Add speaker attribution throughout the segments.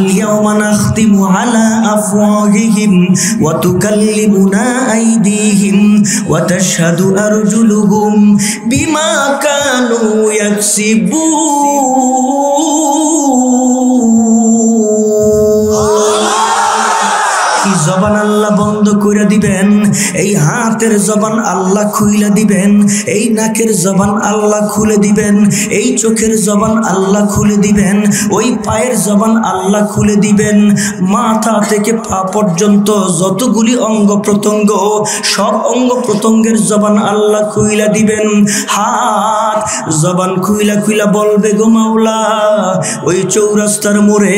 Speaker 1: আল ইয়াওমা নাখতিমু আলা আফওয়াহিহিম ওয়া তুকাল্লিমুনা আইদিহিম ওয়া তাশহাদু আরজুলুহুম বিমা কানু ইয়াকসিবুন। কি জবান আল্লাহ বন্ধ করে দিবেন, এই হাতের জবান আল্লাহ খুলে দিবেন, এই নাকের জবান আল্লাহ খুলে দিবেন, এই চোখের জবান আল্লাহ খুলে দিবেন, ওই পায়ের জবান আল্লাহ খুলে দিবেন। মাথা থেকে পা পর্যন্ত যতগুলি অঙ্গ প্রত্যঙ্গ, সব অঙ্গ প্রত্যঙ্গের জবান আল্লাহ খুলে দিবেন। হাত জবান খুইলা খুইলা বলবে গো মাওলা, ওই চৌরাস্তার মোড়ে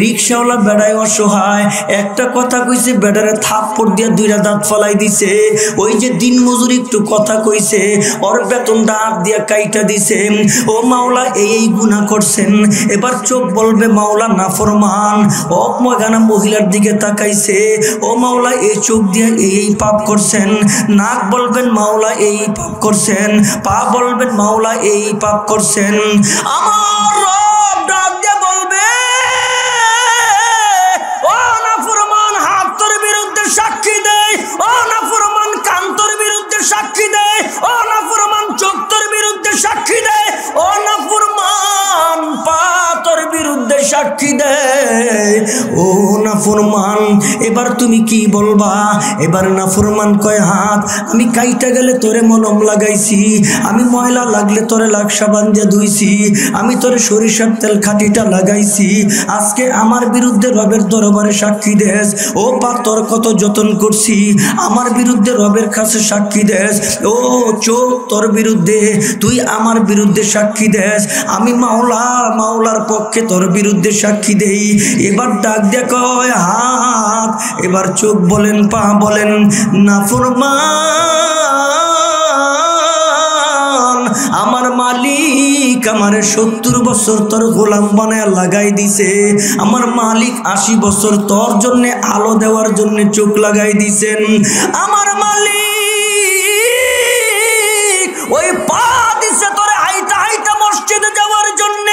Speaker 1: রিকশাওয়ালা বেড়ায় অসহায়, একটা কথা কইছে, বেটারে থাপ্পড় দিয়া দুইটা দাঁত ফালাই দিছে। ওই যে দিন মজুর একটু কথা কইছে, ওর বেতনটা হাত দিয়া কাইটা দিছে। ও মাওলা এই গুনাহ করছেন। এবার চোখ বলবে মাওলা নাফরমান। ও মগানা মহিলার দিকে তাকাইছে, ও মাওলা এই চোখ দিয়ে এই পাপ করছেন। নাক বলবেন মাওলা এই পাপ করছেন। পা বলবেন মাওলা এই পাপ করছেন। আমার রব ডাক দিয়ে বলবে, ও নাফরমান হাত তোর বিরুদ্ধে সাক্ষী দেয়, ও নাফরমান কান তোর বিরুদ্ধে সাক্ষী দেয়, ও নাফরমান চোখ তোর বিরুদ্ধে সাক্ষী দেয়, ও নাফরমান পা তোর বিরুদ্ধে সাক্ষী দেয়। ও নাফরমান এবার তুমি কি বলবা? এবার নাফরমান কয়, হাত আমি কাইটা গেলে তোরে মলম লাগাইছি, আমি ময়লা লাগলে তোরে লাকসাবান দিয়ে ধুইছি, আমি তোরে সরিষার তেল খাটিটা লাগাইছি, আজকে আমার বিরুদ্ধে রবের দরবারে সাক্ষী দেস। ও পা তোর কত যতন করছি, আমার বিরুদ্ধে রবের কাছে সাক্ষী দেস। ও চোখ তোর বিরুদ্ধে, তুই আমার বিরুদ্ধে সাক্ষী দেস। আমি মাওলার পক্ষে তোর বিরুদ্ধে সাক্ষী দেই। এবার ডাক দিয়ে কয় হাত, এবার চোখ বলেন, পা বলেন, নাফরমান আমার মালিক আমারে 70 বছর তোর গোলাম বানায় লাগাই দিছে। আমার মালিক 80 বছর তোর জন্য আলো দেওয়ার জন্য চোখ লাগাই দিছেন। আমার মালিক ওই পা দিছে তোরে হাইটা হাইটা মসজিদে যাওয়ার জন্য।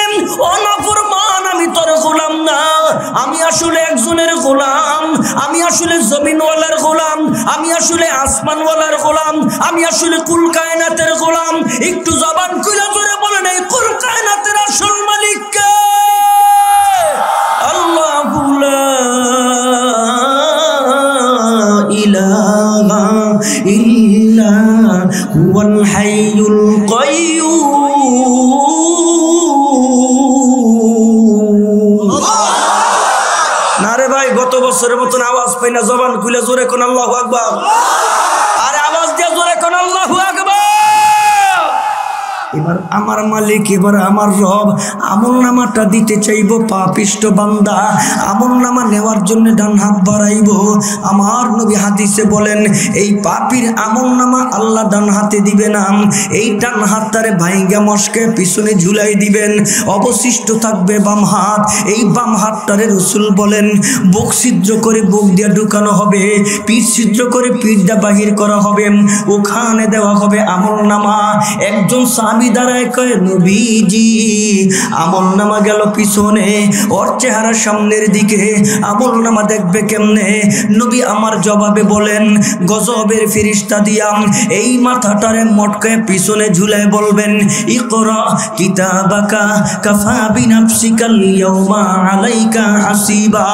Speaker 1: ও নাফরমান আমি তোর গোলাম না, আমি আসলে একজনের গোলাম, আমি আসলে জমিনওয়ালার গোলাম, আমি আসলে আসমানওয়ালার গোলাম, আমি আসলে কুল কায়নাতের গোলাম। একটু জবান খুলে জোরে বলেন, এই কুল কায়নাতের আসল মালিক কে? আল্লাহু লা ইলাহা ইল্লা হুয়াল হাইয়ুল কাইয়্যুম। নারে ভাই গত বছরের মতন আওয়াজ পাই না, জবান খুলে জোরে কোন আল্লাহু আকবার। আরে আওয়াজ দিয়ে জোরে কোন আল্লাহু আকবার। এবার আমার মালিক, এবার আমার রব আমল নামাটা দিতে চাইব। পাপিষ্ট বান্দা আমল নামা নেওয়ার জন্য ডান হাত বাড়াইব। আমার নবী হাদিসে বলেন, এই পাপীর আমল নামা আল্লাহ ডান হাতে দিবে না, এই ডান হাতটারে ভাইঙ্গা মস্কে পিছনে ঝুলাই দিবেন, অবশিষ্ট থাকবে বাম হাত। এই বাম হাতটারে রাসূল বলেন বুক ছিদ্র করে বুক দিয়ে ঢুকানো হবে, পিঠ ছিদ্র করে পিঠ দিয়ে বাহির করা হবে, ওখানে দেওয়া হবে আমল নামা। একজন সাহাবী দাঁড়ায় কয়, নবীজি আমল নামা গেল পিছনে, ওর চেহারা সামনের দিকে, আমল নামা দেখবে কেমনে? নবী আমার জবাবে বলেন, গজবের ফেরেশতা দিয়া এই মাথাটারে মটকায় পিছনে ঝুলায় বলবেন, ইকরা কিতাবাকা কাফা বিনাফসিকাল ইয়াওমা আলাইকা হাসিবা।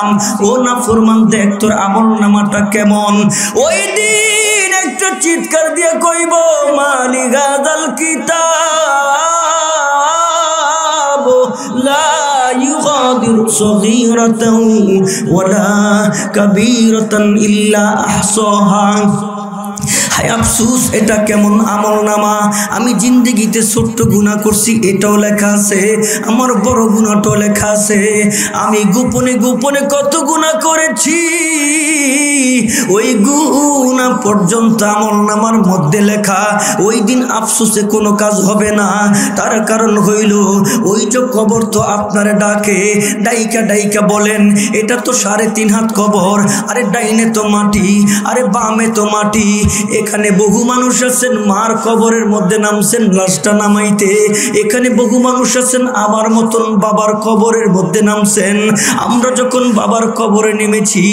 Speaker 1: ও নাফরমান দেখ তোর আমল নামাটা কেমন। ওই দিন একটা চিৎকার দিয়ে কইব, মালি গাদাল কিতাব লা ইউগাদিরু সগীরাতান ওয়ালা কাবীরাতান ইল্লা আহসাহা। হায় আফসোস, এটা কেমন আমল নামা! আমি জিন্দেগিতে ছোট্ট গুনাহ করছি এটাও লেখা আছে, আমার বড় গুনাহটাও লেখা আছে, আমি গোপনে গোপনে কত গুনাহ করেছি ওই গুনাহ পর্যন্ত আমল নামার মধ্যে লেখা। ওই দিন আফসোসে কোনো কাজ হবে না। তার কারণ হইল ওই যে কবর তো আপনারে ডাকে, ডাইকা ডাইকা বলেন এটা তো 3.5 হাত কবর, আরে ডাইনে তো মাটি, আরে বামে তো মাটি, এখানে বহু মানুষ আছেন মার কবরের মধ্যে নামছেন লাশটা নামাইতে, এখানে বহু মানুষ আছেন আমার মতন বাবার কবরের মধ্যে নামছেন। আমরা যখন বাবার কবরে নেমেছি,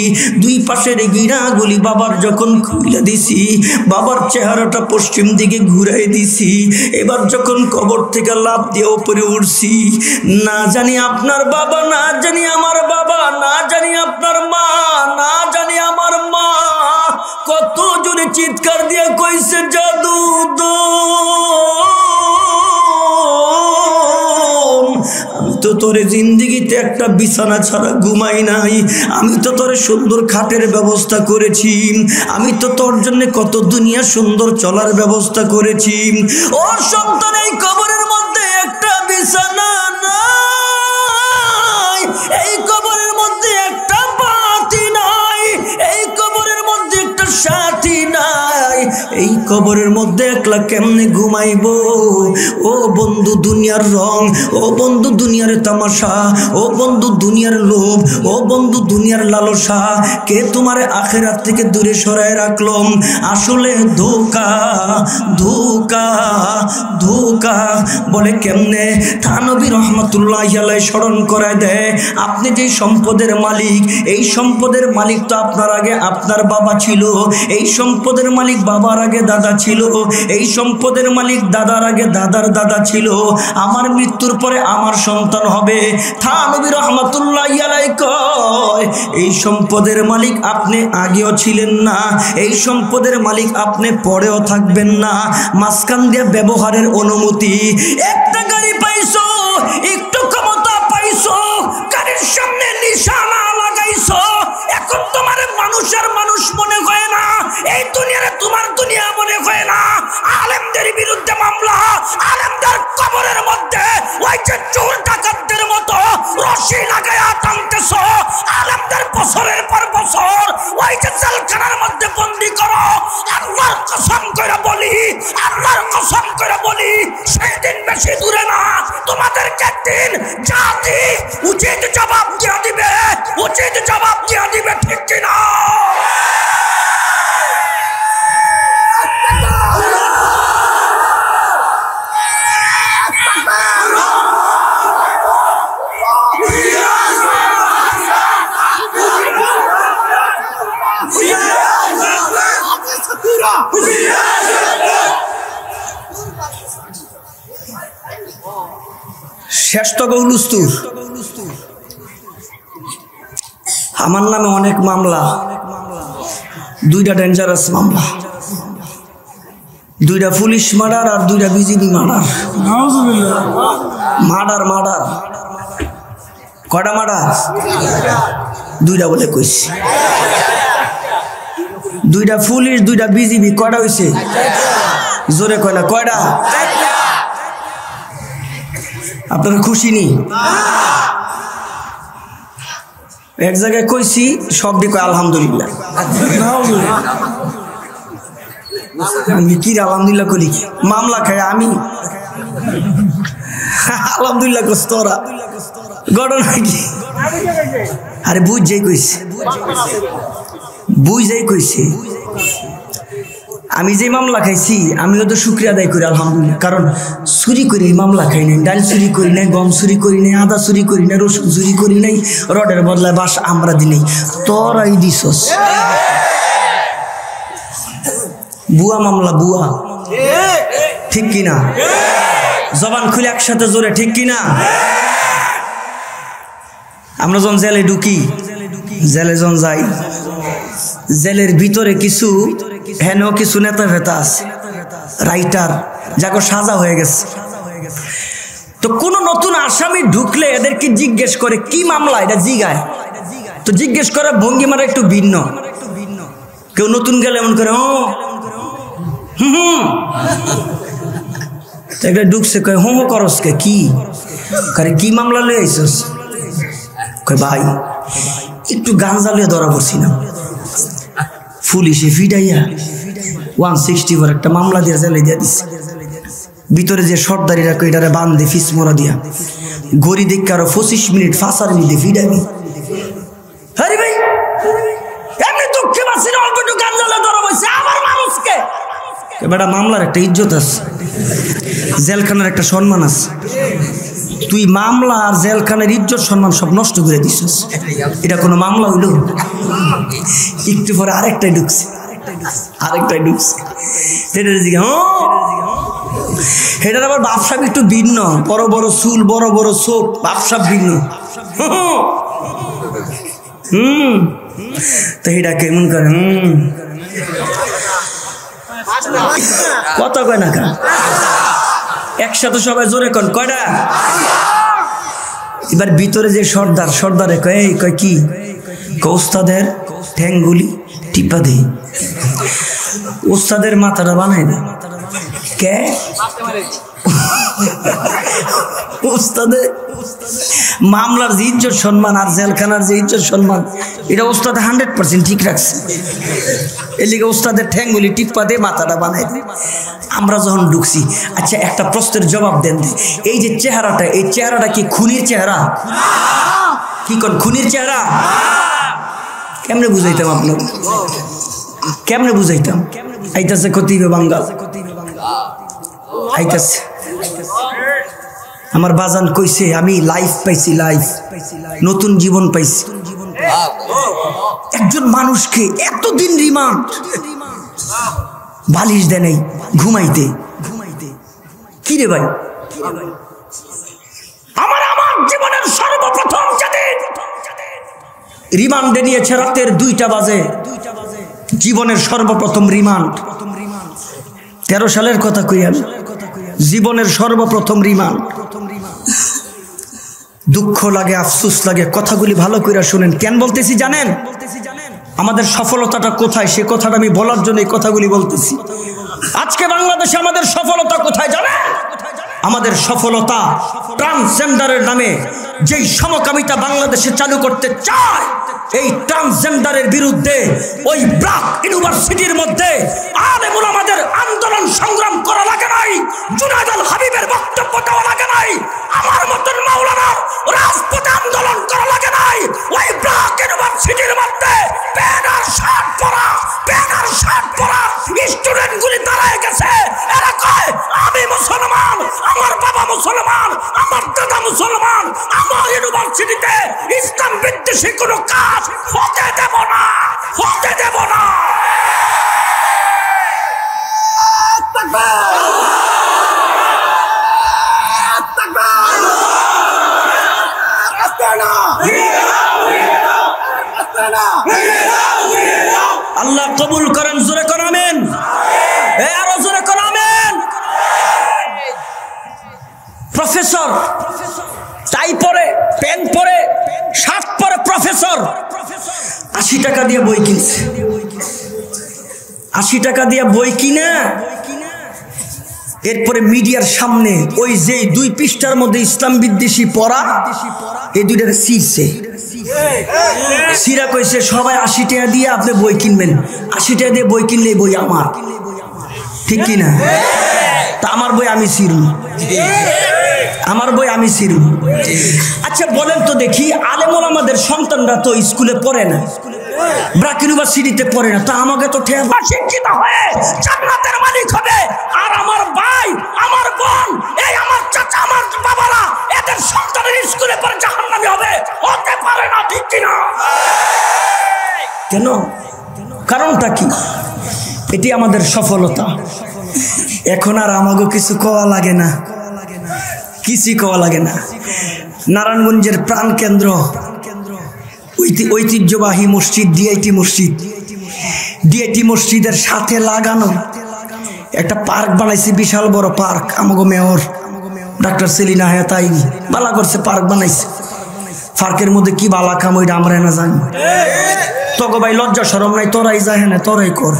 Speaker 1: দুই পাশের গিরাগুলি বাবার যখন খুলে দিছি, বাবার চেহারাটা পশ্চিম দিকে ঘুরাই দিছি, এবার যখন কবর থেকে লাফ দিয়ে উপরে উঠছি, না জানি আপনার বাবা, না জানি আমার বাবা, না জানি আপনার মা, না জানি আমার মা কত জোরে চিৎকার দিয়ে কইছে জাদু দো। আমি তো তোরে জিন্দেগিতে একটা বিছানা ছাড়া ঘুমাই নাই, আমি তো তোরে সুন্দর খাটের ব্যবস্থা করেছি, আমি তো তোর জন্য কত দুনিয়া সুন্দর চলার ব্যবস্থা করেছি। ও সন্তান, এই কবরের মধ্যে একটা বিছানা নাই, এই কবরের মধ্যে একটা বাতি নাই, এই কবরের মধ্যে একটা সাথী নাই, এই কবরের মধ্যে একলা কেমনে ঘুমাইবো? ও বন্ধু দুনিয়ার রং, ও বন্ধু দুনিয়ার তামাশা, ও বন্ধু দুনিয়ার লোভ, ও বন্ধু দুনিয়ার লালসা, কে তোমারে আখিরাত থেকে দূরে সরায় রাখলো? আসলে ধোঁকা ধোঁকা ধোঁকা। বলে কেমনে? থানবী রহমতুল্লাহি আলাইহি স্মরণ করায় দেয়, আপনি যে সম্পদের মালিক, এই সম্পদের মালিক তো আপনার আগে আপনার বাবা ছিল, এই সম্পদের মালিক বাবার আগে দাদা ছিল, এই সম্পদের মালিক দাদার আগে দাদার দাদা ছিল, আমার মৃত্যুর পরে আমার সন্তান হবে। থানবী রহমতুল্লাহি আলাইহি কয়, এই সম্পদের মালিক আপনি আগেও ছিলেন না, এই সম্পদের মালিক আপনি পরেও থাকবেন না। মাঝখান দিয়ে ব্যবহারের অনুমতি। একটা গাড়ি পাইছো, একটু ক্ষমতা পাইছো, গাড়ির সামনে নিশানা লাগাইছো, এখন তোমার মানুষের মানুষ মনে হয় না, এই দুনিয়ারে তোমার দুনিয়া মনে হয় না। আলেমদের বিরুদ্ধে মামলা, আলেমদের কবরের মধ্যে ওই যে চোর ডাকাতদের মতো রশি লাগায়া টানতেছো, আলেমদের বছরের পর বছর ওই যে জেলখানার মধ্যে বন্দি করো। আল্লাহর কসম করে বলি, আল্লাহর কসম করে বলি, সেই দিন বেশি দূরে না, তোমাদেরকে একদিন জাতি উচিত জবাব দিয়ে দিবে, উচিত জবাব দিয়ে দিবে, ঠিক কিনা? শ্রেষ্ঠ গৌলুস্তুর আমার নামে অনেক মামলা, দুইটা ডেঞ্জারাস মামলা, দুইটা পুলিশ মার্ডার আর দুইটা বিজিবি মার্ডার। মার্ডার মার্ডার কয়টা মার্ডার? দুইটা বলে কইছি। দুইটা পুলিশ দুইটা বিজিবি কয়টা হইছে? জোরে কয় না, কয়টা? আপনারা খুশি নি? এক জায়গায় কইছি, সব দিকে আলহামদুলিল্লাহ। আমি কি আলহামদুলিল্লাহ করি? মামলা খাই আমি আলহামদুলিল্লাহ করছি, তোরা ঘটনা কি? আরে বুঝাই কইছি, বুঝাই কইছি। আমি যে মামলা খাইছি আমিও তো শুকরিয়া আদায় করি আলহামদুলিল্লাহ, কারণ চুরি করি মামলা খাই নাই, ডাল চুরি করি নাই, গম চুরি করি নাই, আদা চুরি করি নাই, রসুন চুরি করি নাই, রডের বদলায় বাস আমরা দি নাই, তোরাই দিছস। বুয়া মামলা, বুয়া, ঠিক কিনা? জবান খুলে একসাথে জোরে ঠিক কিনা? আমরা যখন জেলে ঢুকি, জেলে যখন যাই, জেলের ভিতরে কিছু হেন কিছু নেতা ফেতা আছে, রাইটার, যাকে সাজা হয়ে গেছে। তো কোন নতুন আসামি ঢুকলে এদেরকে জিজ্ঞেস করে কি মামলা, এটা জিগায়। তো জিজ্ঞেস করার ভঙ্গিমাটা একটু ভিন্ন। কেউ নতুন গেলে এমন করে একটা ঢুকছে, কয় হুম করসকে কি করে, কি মামলা লয়ে আইসস? কয় ভাই একটু গাঞ্জা লইয়া ধরা পড়ছি না, পুলিশে ফিডাইয়া 164 একটা মামলা দিয়ে জেলে দিয়ে দিচ্ছে। ভিতরে যে সর্দারি রাখো এটারে বান্ধে ফিস মোড়া দিয়া গড়ি দেখে আরো 25 মিনিট ফাঁসার মধ্যে ফিডাবি। আরে ভাই এমনি দুঃখে বাঁচি না, অল্প একটু গাঞ্জা লইয়া ধরা পড়ছে, আমার মানুষকে বেটা মামলার একটা ইজ্জত আছে, জেলখানার একটা সম্মান আছে। তুই মামলা আর জেলখানার ইজ্জত সম্মান সব নষ্ট করে দিছিস। এটা কোনো মামলা হইল? একটু পরে আরেকটাই ঢুকছে। এটার আবার বাপসাপ একটু ভিন্ন, বড় বড় চুল, বড় বড় চোখ, বাপসাপ ভিন্ন। তো এটা কেমন করে কথা কয় না, একসাথে সবাই জোরে কন কয়টা। এবার ভিতরে যে সর্দারে কয় কি ওস্তাদের ঠ্যাংগুলি টিপা দে, ওস্তাদের মাথাটা বানাই দে। কে ওস্তাদে মামলার যে ইজ্জত সম্মান আর জেলখানার যে ইজ্জত সম্মান এটা ওস্তাদ 100% ঠিক রাখছে। এর লিগে ওস্তাদের ঠ্যাংগুলি টিপা দিয়ে মাথাটা বানাই দেয়। আমরা যখন ঢুকছি, আচ্ছা একটা প্রশ্নের জবাব দেন, এই যে চেহারাটা, এই চেহারাটা কি খুনির চেহারা? কি কোন খুনির চেহারা? কেমনে বুঝাইতাম আপনার? কেমনে বুঝাইতাম? আইতাছে কতিবে বাঙ্গাল, আইতাছে। আমার বাজান কইছে আমি লাইফ পাইছি, লাইফ নতুন জীবন পাইছি। একজন মানুষকে এতদিন রিমান্ড, বালিশ দেয় নাই ঘুমাইতে। কি রে ভাই, আমার জীবনের সর্বপ্রথম রিমান্ডে নিয়েছে রাতের 2টা বাজে, জীবনের সর্বপ্রথম রিমান্ড। 13 সালের কথা কই আমি, জীবনের সর্বপ্রথম রিমান্ড। দুঃখ লাগে, আফসোস লাগে, কথাগুলি ভালো করে শুনেন। কেন বলতেছি জানেন? আমাদের সফলতাটা কোথায় সে কথাটা আমি বলার জন্য এই কথাগুলি বলতেছি। আজকে বাংলাদেশে আমাদের সফলতা কোথায় জানেন? আমাদের সফলতা ট্রান্সজেন্ডারের নামে যেই সমকামিতা বাংলাদেশে চালু করতে চায়, এই ট্রান্সজেন্ডারের বিরুদ্ধে ওই ব্র্যাক ইউনিভার্সিটির মধ্যে আলেম ওলামাদের আন্দোলন সংগ্রাম করা লাগে নাই, জুনায়েদ আল হাবিবের বক্তব্য দেওয়া লাগে নাই, আমার মতন মাওলানার রাজপথে আন্দোলন করা লাগে নাই। ওই ব্র্যাক ইউনিভার্সিটির মধ্যে ব্যানার শার্ট পরা স্টুডেন্টগুলি দাঁড়ায় গেছে। এরা কয় আমি মুসলমান, আমার বাবা মুসলমান, আমার দাদা মুসলমান, আমার ইউনিভার্সিটিতে ইসলাম বিদ্বেষী কোনো কাজ হতে দেব না, হতে দেব না। আল্লাহ কবুল করেন, জোরে করেন আমিন। আরো জোরে করেন আমিন। প্রফেসর টাই পরে, পেন পরে, শার্ট পরে প্রফেসর 80 টাকা দিয়ে বই কিনছে। 80 টাকা দিয়ে বই কিনা এরপরে মিডিয়ার সামনে ওই যে 2 পৃষ্ঠার মধ্যে ইসলাম বিদ্বেষী পড়া, এই 2টা ছিঁড়ছে। সিরা কইছে সবাই 80 টাকা দিয়ে আপনি বই কিনবেন, 80 টাকা দিয়ে বই কিনলে বই আমার, ঠিক কিনা? তা আমার বই আমি ছিঁড়ব, আমার বই আমি ছিঁড়ব। আচ্ছা বলেন তো দেখি, আলেম ওলামাদের সন্তানরা তো স্কুলে পড়ে না, ব্র্যাক ইউনিভার্সিটিতে পড়ে না, তা আমাকে তো শিক্ষিত হয়ে জান্নাতের মালিক হবে। আর আমার ভাই, আমার বোন, এই আমার চাচা, আমার বাবারা এদের সন্তানের স্কুলে পড়ে জাহান্নামী হবে, হতে পারে না, ঠিক কিনা? কেন? কারণটা কি? এটি আমাদের সফলতা। এখন আর আমাকে কিছু কওয়া লাগে না, কিছু কওয়া লাগে না। নারায়ণগঞ্জের প্রাণ কেন্দ্র, ঐতিহ্যবাহী মসজিদ ডিআইটি মসজিদের সাথে লাগানো একটা পার্ক বানাইছে, বিশাল বড় পার্ক। আমাগো মেয়র ডাক্তার সেলিনা হায়াতাই বালা করছে, পার্ক বানাইছে। পার্কের মধ্যে কি বালা কাম ওইটা আমরা না জানি। তগো ভাই লজ্জা শরম নাই, তোরাই যায় না, তোরাই কর।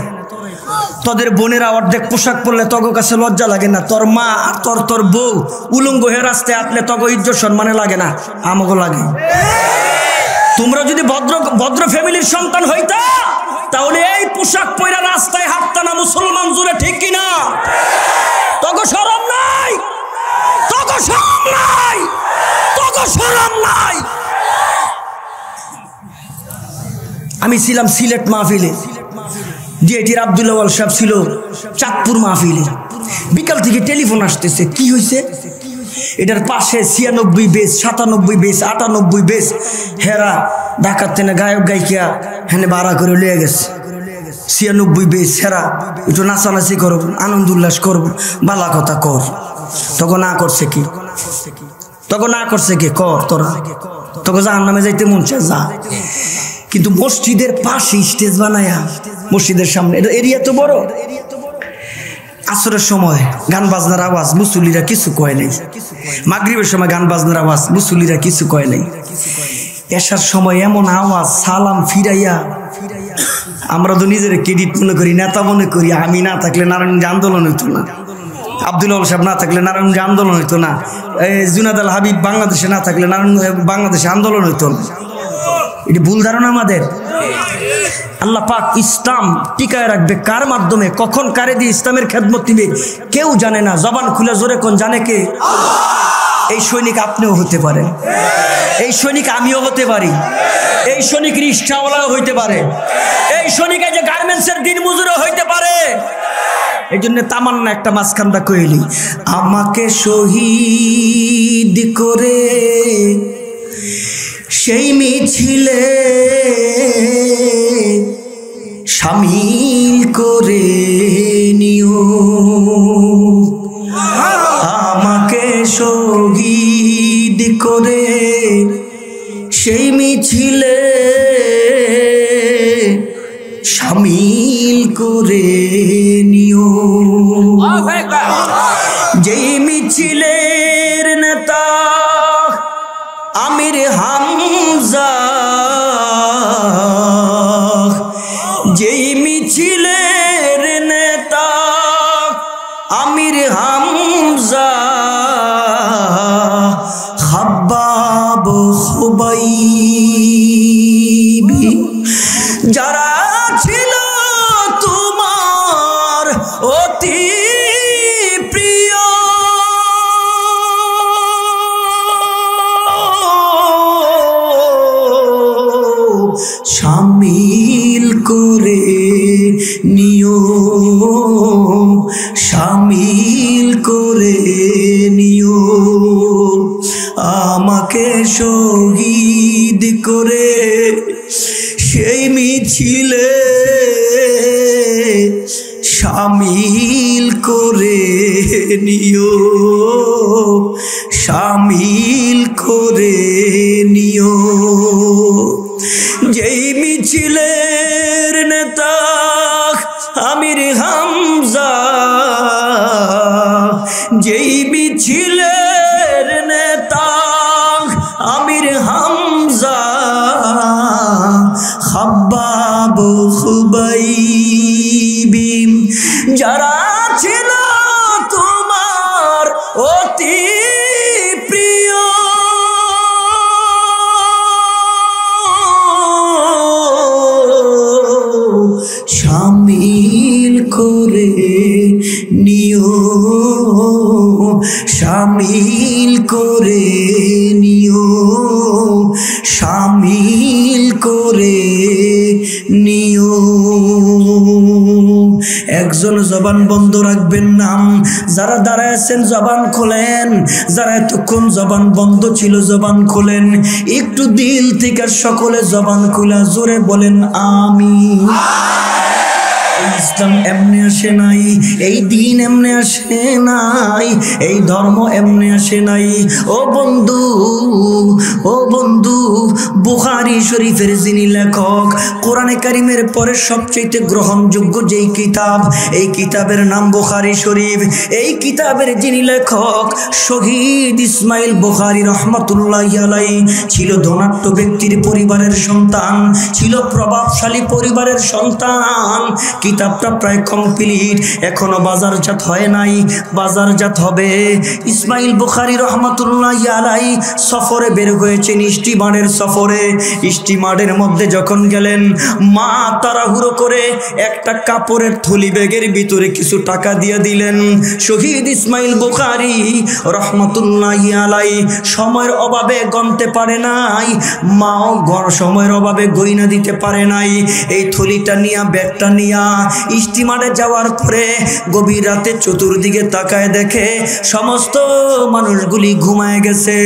Speaker 1: তোদের বোনেরা অর্ধেক পোশাক পরলে তগো কাছে লজ্জা লাগে না? তোর মা আর তোর বউ উলঙ্গ হয়ে রাস্তায় আপনি তগো ইজ্জত সম্মানে লাগে না? আমাগো লাগে। তোমরা যদি ভদ্র ফ্যামিলির সন্তান হইতা তাহলে এই পোশাক পরে রাস্তায় হাঁটতা না মুসলমান জুড়ে, ঠিক কিনা? তগো শরম নাই, তগো শরম নাই, তগো শরম নাই। আমি ছিলাম সিলেট মাহফিলে, ডিআইটির আব্দুল আওয়াল সাহেব ছিল চাঁদপুর মাহফিলে। বিকাল থেকে টেলিফোন আসতেছে, কি হয়েছে? এটার পাশে 96 বেস, 97 বেস, 98 বেস হেরা ঢাকার থেকে গায়ক গায়িকা হেনে ভাড়া করে লিয়ে গেছে। 96 বেস হেরা একটু নাচানাচি করব, আনন্দ উল্লাস করব, বালা কথা কর। তখন না করছে কি? তখন না করছে কি? কর তোরা, তখন জাহান্নামে যাইতে মন চায় যা। কিন্তু মসজিদের পাশে স্টেজ বানায়া মসজিদের সামনে, এটা এরিয়া তো বড়। আসরের সময় গান বাজনার আওয়াজ, মুসল্লিরা কিছু কয় নাই। মাগরিবের সময় গান বাজনার আওয়াজ, মুসল্লিরা কিছু কয় নাই। এশার সময় এমন আওয়াজ, সালাম ফিরাইয়া। আমরা তো নিজের ক্রেডিট মনে করি, নেতা মনে করি। আমি না থাকলে নারায়ণগঞ্জ আন্দোলন হইতো না, আব্দুল আওয়াল সাহেব না থাকলে নারায়ণগঞ্জ আন্দোলন হইতো না, জুনাদ আল হাবিব বাংলাদেশে না থাকলে নারায়ণগঞ্জ বাংলাদেশে আন্দোলন হইতো না। এটি ভুল ধারণা আমাদের। আল্লাহ পাক ইসলাম টিকায় রাখবে কার মাধ্যমে, কখন কারে দিয়ে ইসলামের খেদমত দিবে কেউ জানে না। জবান খুলে জোরে কোন জানে কে? এই সৈনিক আপনিও হতে পারেন, এই সৈনিক আমিও হতে পারি, এই সৈনিক রিক্সাওয়ালাও হইতে পারে, এই সৈনিক যে গার্মেন্টসের দিন মজুরও হইতে পারে। এই জন্য তামান্না একটা মাঝখানটা কইলি, আমাকে শহীদ করে সেই মিছিলে শামিল করে নিও, আমাকে শহীদ করে সেই মিছিলে শামিল করে নিও। যেই মিছিলের নেতা আমির হামজা, যেই মিছিলের নেতা আমির হামজা, খাব্বাব খুবাইবি, যারা ছিল তোমার অতি প্রিয়, শামিল করে নিও, শামিল করে নিও। আমাকে শহীদ করে সেই মিছিলে শামিল করে নিও, শামিল করে নিও। যেই মিছিলের নেতা আমির হামজা, যেই মিছিলের নেতা আমির হামজা, খাব্বাব খুবাইবি, যারা ছিল তোমার অতি প্রিয়, শামিল করে নিও, শামিল করে নিও, শামিল করে নিও। একজন জবান বন্ধ রাখবেন না। যারা দাঁড়ায় আছেন জবান খোলেন, যারা এতক্ষণ জবান বন্ধ ছিল জবান খোলেন। একটু দিল থেকে সকলে জবান খোলা জোরে বলেন আমিন। ইসলাম এমনি আসে নাই, এই দিন এমনি আসে নাই, এই ধর্ম এমনি আসে নাই। ও বন্ধু, ও বন্ধু, বুখারী শরীফের যিনি লেখক, কোরআনে কারিমের পরে সবচেয়ে গ্রহণযোগ্য যেই কিতাব, এই কিতাবের নাম বুখারী শরীফ। এই কিতাবের যিনি লেখক শহীদ ইসমাইল বুখারী রহমাতুল্লাহি আলাইহি ছিল ধনাঢ্য ব্যক্তির পরিবারের সন্তান, ছিল প্রভাবশালী পরিবারের সন্তান। কিতাবটা প্রায় কমপ্লিট, এখনো বাজারজাত হয় নাই, বাজারজাত হবে। ইসমাইল বুখারী রহমাতুল্লাহি আলাইহি সফরে বের হয়েছেন, স্টিমারের সফরে। স্টিমারের মধ্যে যখন গেলেন, মা তাড়াহুড়ো করে একটা কাপড়ের থলি ব্যাগের ভিতরে কিছু টাকা দিয়ে দিলেন। শহীদ ইসমাইল বুখারী রহমাতুল্লাহি আলাইহি সময়ের অভাবে গণতে পারে নাই, মাও সময়ের অভাবে গয়না দিতে পারে নাই। এই থলিটা নিয়া, ব্যাগটা নিয়া স্টিমারে যাওয়ার পরে গভীর রাতে চতুর্দিকে তাকায় দেখে সমস্ত মানুষগুলি ঘুমায় গেছে।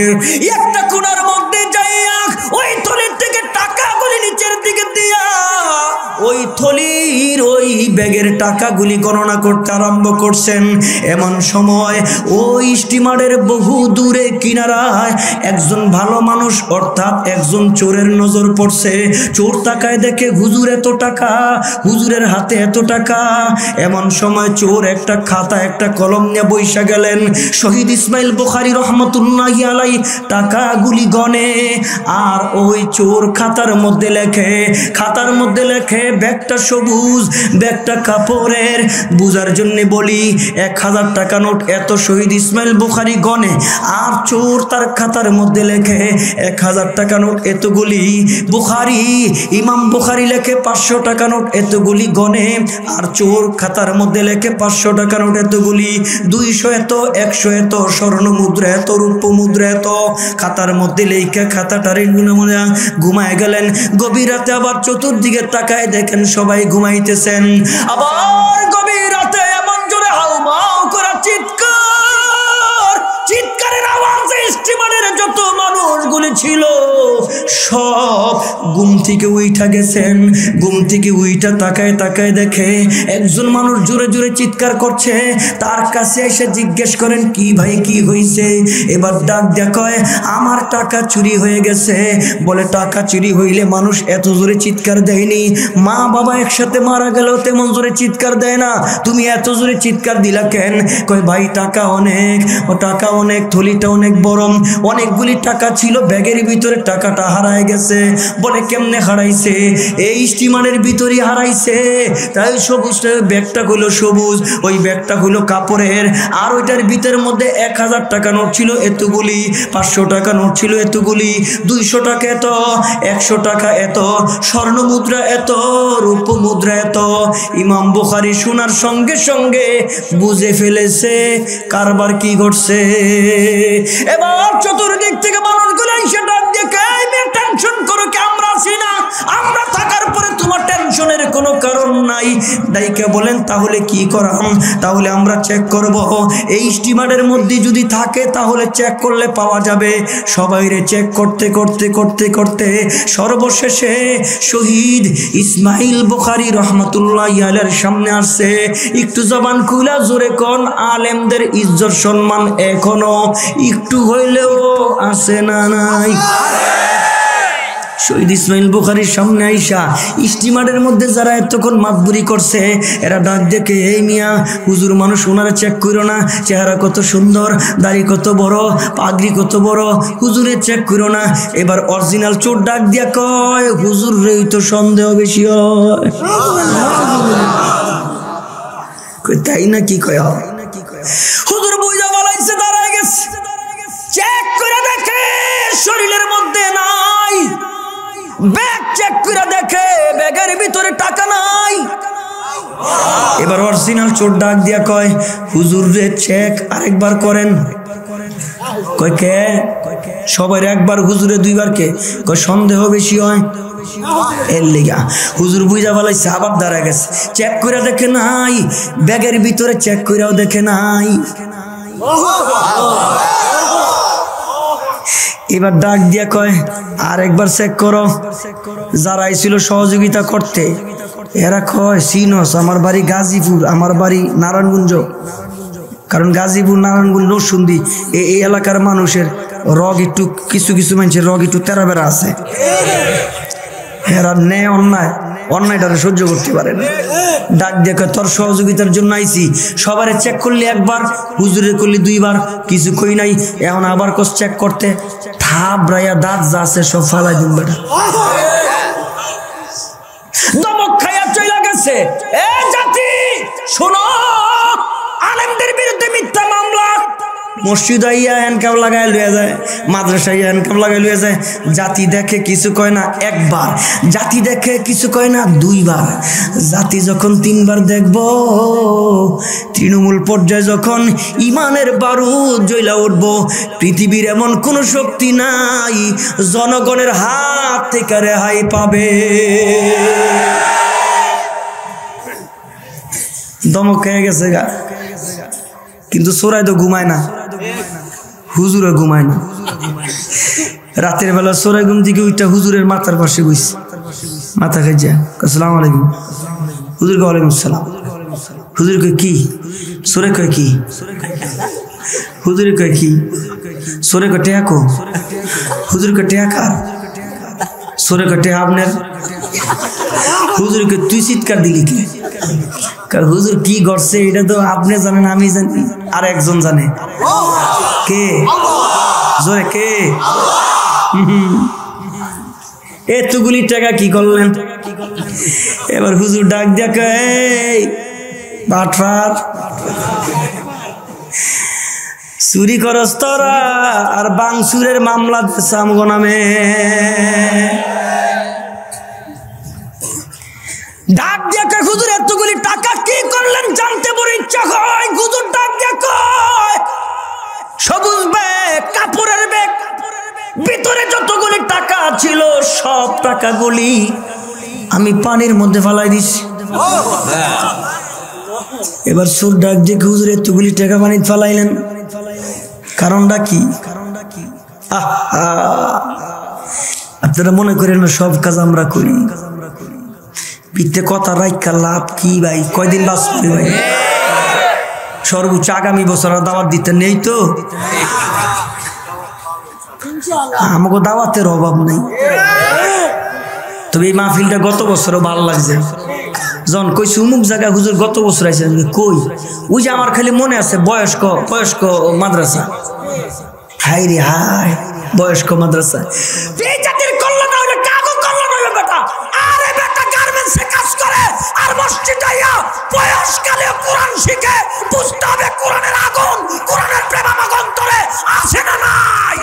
Speaker 1: একটা কোণার মধ্যে যাইয়া ওই থলির থেকে টাকাগুলি নিচের দিকে দিয়া ওই থলির ওই ব্যাগের টাকাগুলি গণনা করতে আরম্ভ করছেন। এমন সময় ওই স্টিমারের বহু দূরে কিনারায় একজন ভালো মানুষ অর্থাৎ একজন চোরের নজর পড়ছে। চোর তাকায় দেখে হুজুর এত টাকা, হুজুরের হাতে এত টাকা। এমন সময় চোর একটা খাতা একটা কলম নিয়ে বইসা গেলেন। শহীদ ইসমাইল বুখারী রহমতুল্লাহি আলাইহি টাকাগুলি গনে আর ওই চোর খাতার মধ্যে লেখে ব্যাগটা সবুজ, ব্যাগটা কাপড়ের। বুঝার জন্য বলি 1000 টাকা নোট এত শহীদ ইসমাইল বুখারী গনে, আর চোর তার খাতার মধ্যে লেখে 1000 টাকা নোট এতগুলি। বুখারী ইমাম বুখারী লেখে 500 টাকা নোট এতগুলি গনে, আর চোর খাতার মধ্যে লেখে 500 টাকা নোট এতগুলি, 200 এত, 100 এত, স্বর্ণ মুদ্রা এত, রূপ্য মুদ্রা এত। খাতার মধ্যে লেখা খাতাটারে ঘুমায় গেলেন। গভীর রাতে আবার চতুর্দিকে তাকায় দেখেন সবাই ঘুমাইতেছেন। আবার গভীর রাতে এমন জোরে হাউমাউ করে চিৎকারের আওয়াজে স্টিমারের যত মানুষগুলি ছিল সব ঘুম থেকে উইঠা গেছেন। ঘুম থেকে উইঠা তাকায় দেখে একজন মানুষ জোরে জোরে চিৎকার করছে। তার কাছে এসে জিজ্ঞেস করেন, কি ভাই কি হয়েছে? এবার ডাক দেখায়, আমার টাকা চুরি হয়ে গেছে। বলে টাকা চুরি হইলে মানুষ এত জোরে চিৎকার দেয়নি, মা বাবা একসাথে মারা গেলেও তেমন জোরে চিৎকার দেয় না, তুমি এত জোরে চিৎকার দিলা কেন? কয় ভাই টাকা অনেক, টাকা অনেক, থলিটা অনেক বড়, অনেকগুলি টাকা ছিল, ব্যাগের ভিতরে টাকাটা হারায় গেছে। বলে কেমনে হারাইছে? এই স্টিমারের ভিতরে হারাইছে। তাই সবুজ ব্যাগটা হলো সবুজ, ওই ব্যাগটা হলো কাপড়ের, আর ওইটার ভিতরের মধ্যে 1000 টাকা নোট ছিল এতগুলি, 500 টাকা নোট ছিল এতগুলি, 200 টাকা এত, 100 টাকা এত, স্বর্ণ মুদ্রা এত, রূপ মুদ্রা এত। ইমাম বুখারী শোনার সঙ্গে সঙ্গে বুঝে ফেলেছে কারবার কি ঘটছে। এবার চতুর্দিক থেকে মানুষগুলো এসে ডাক দিয়ে, টেনশন করো কি? আমরা আছি না, আমরা থাকার পরে তোমার টেনশনের কোনো কারণ নাই। দাইকে বলেন তাহলে কি করাম? তাহলে আমরা চেক করব, এই স্টিমারের মধ্যে যদি থাকে তাহলে চেক করলে পাওয়া যাবে। সবাইরে চেক করতে করতে করতে করতে সর্বশেষে শহীদ ইসমাইল বুখারী রহমতুল্লাহি আলাইহির সামনে আসছে। একটু জবান খুলা জোরে কোন, আলেমদের ইজ্জত সম্মান এখনো একটু হইলেও আছে না নাই? শহীদ ইসমাইল বুখারীর সামনে আইসা স্টিমারের মধ্যে যারা এতক্ষণ মাতবুরি করছে এরা ডাক দেখে, এই মিয়া হুজুর মানুষ, ওনারা চেক করো না, চেহারা কত সুন্দর, দাড়ি কত বড়, পাগড়ি কত বড়, হুজুরে চেক করো না। এবার অরিজিনাল চোর ডাক দিয়া কয়, হুজুর রে তো সন্দেহ বেশি হয়। তাই না কি কয়? হুজুর বুঝা বলাইছে, দাঁড়ায় গেছে, চেক করে দেখে শরীরের মধ্যে নাই, ব্যাগ চেক করে দেখে ব্যাগের ভিতরে টাকা নাই। এবার অরিজিনাল চোর ডাক দিয়া কয়, হুজুর রে চেক আরেকবার করেন। কয় কে? সবাই একবার, হুজুরে 2 বার। কে? কয় সন্দেহ বেশি হয় এর লিগা। হুজুর বুঝা বলাইছে, আবার দাঁড়ায় গেছে, চেক করে দেখে নাই, ব্যাগের ভিতরে চেক করেও দেখে নাই। এবার ডাক দিয়া কয়, আর একবার চেক করো। যারা আইছিল সহযোগিতা করতে এরা কয়, সিনস আমার বাড়ি গাজীপুর, আমার বাড়ি নারায়ণগঞ্জ। কারণ গাজীপুর নারায়ণগঞ্জ নরসিংদী এই এলাকার মানুষের রগ একটু, কিছু কিছু মানুষের রগ একটু তেরাবেরা আছে। এরা ন্যায় অন্যায়টারে সহ্য করতে পারে না। ডাক দেখে, তোর সহযোগিতার জন্য আইছি, সবারে চেক করলি একবার, হুজুরের করলি 2 বার, কিছু কই নাই, এখন আবার কোস চেক করতে, থাবড়াইয়া দাঁত যা আছে সব ফালাই দিন বেটা। দমক খাইয়া চইলা গেছে। এ জাতি শোনো, আলেমদের বিরুদ্ধে মিথ্যা মামলা, মসজিদ আইয়া হ্যান্ডকাপ লাগাই লইয়া যায়, মাদ্রাসায় হ্যান্ডকাপ লাগাই লইয়া যায়। জাতি দেখে কিছু কয় না একবার, জাতি দেখে কিছু কয় না 2 বার, জাতি যখন 3 বার দেখব, তৃণমূল পর্যায়ে যখন ইমানের বারুদ জ্বলা উঠব, পৃথিবীর এমন কোন শক্তি নাই জনগণের হাত থেকে রেহাই পাবে। দমক খেয়ে গেছে গা, কিন্তু চোরাই তো ঘুমায় না, হুজুরে ঘুমায় না। রাতের বেলা চোরাই ঘুম থেকে ওইটা হুজুরের মাথার পাশে বইছে, মাথা খাইছে, আসসালামু আলাইকুম। হুজুর কে ওয়ালাইকুম আসসালাম। হুজুর কয় কি? চোরে কয় কি? হুজুর কয় কি? চোরে কয় টেয়া কো। হুজুর কয় টেয়া কার? চোরে কয় টেয়া আপনার। হুজুর কয় তুই চিৎকার দিলি কে? হুজুর কি করছে এটা তো আপনি জানেন, আমি জানি, আর একজন জানে। কে? জোরে কে? এতগুলি টাকা কি করলেন? এবার হুজুর ডাক দিয়া কয়, বাটফার, চুরি করস তোরা আর বাংসুরের মামলা দিছে আমগো নামে। ডাক দিয়া কয়, হুজুর এতগুলি টাকা কি করলেন জানতে বড় ইচ্ছা হয়। হুজুর ডাক দিয়া কয়, সবুজ ব্যাগ, কাপড়ের ব্যাগ, ভিতরে যতগুলি টাকা ছিল সব টাকাগুলি আমি পানির মধ্যে ফালাই দিছি। এবার সুর ডাক দিয়ে, হুজুর এতগুলি টাকা পানিতে ফালাইলেন, কারণটা কি? আপনারা মনে করেন না সব কাজ আমরা করি, পিঠে কথা রাখা লাভ কি ভাই? কয়দিন বাঁচবে ভাই? সর্বোচ্চ আগামী বছর দাওয়াত দিতে নেই তো, আমাকে দাওয়াতের অভাব নেই। তবে এই মাহফিলটা গত বছরও ভালো লাগছে। যখন কইছি অমুক জায়গায় হুজুর গত বছর আইসে, কই ওই যে আমার খালি মনে আছে বয়স্ক বয়স্ক মাদ্রাসা। হাই রে হাই, বয়স্ক মাদ্রাসা। এই জাতির কল্যাণ হইলে কাগজ কল্যাণ হইবে বেটা। আরে বেটা গার্মেন্টসে কাজ করে আর মসজিদে আইয়া বয়সকালে কোরআন শিখে, বুঝতে হবে কোরআনের আগুন, কোরআনের প্রেম আমার অন্তরে আছে না নাই?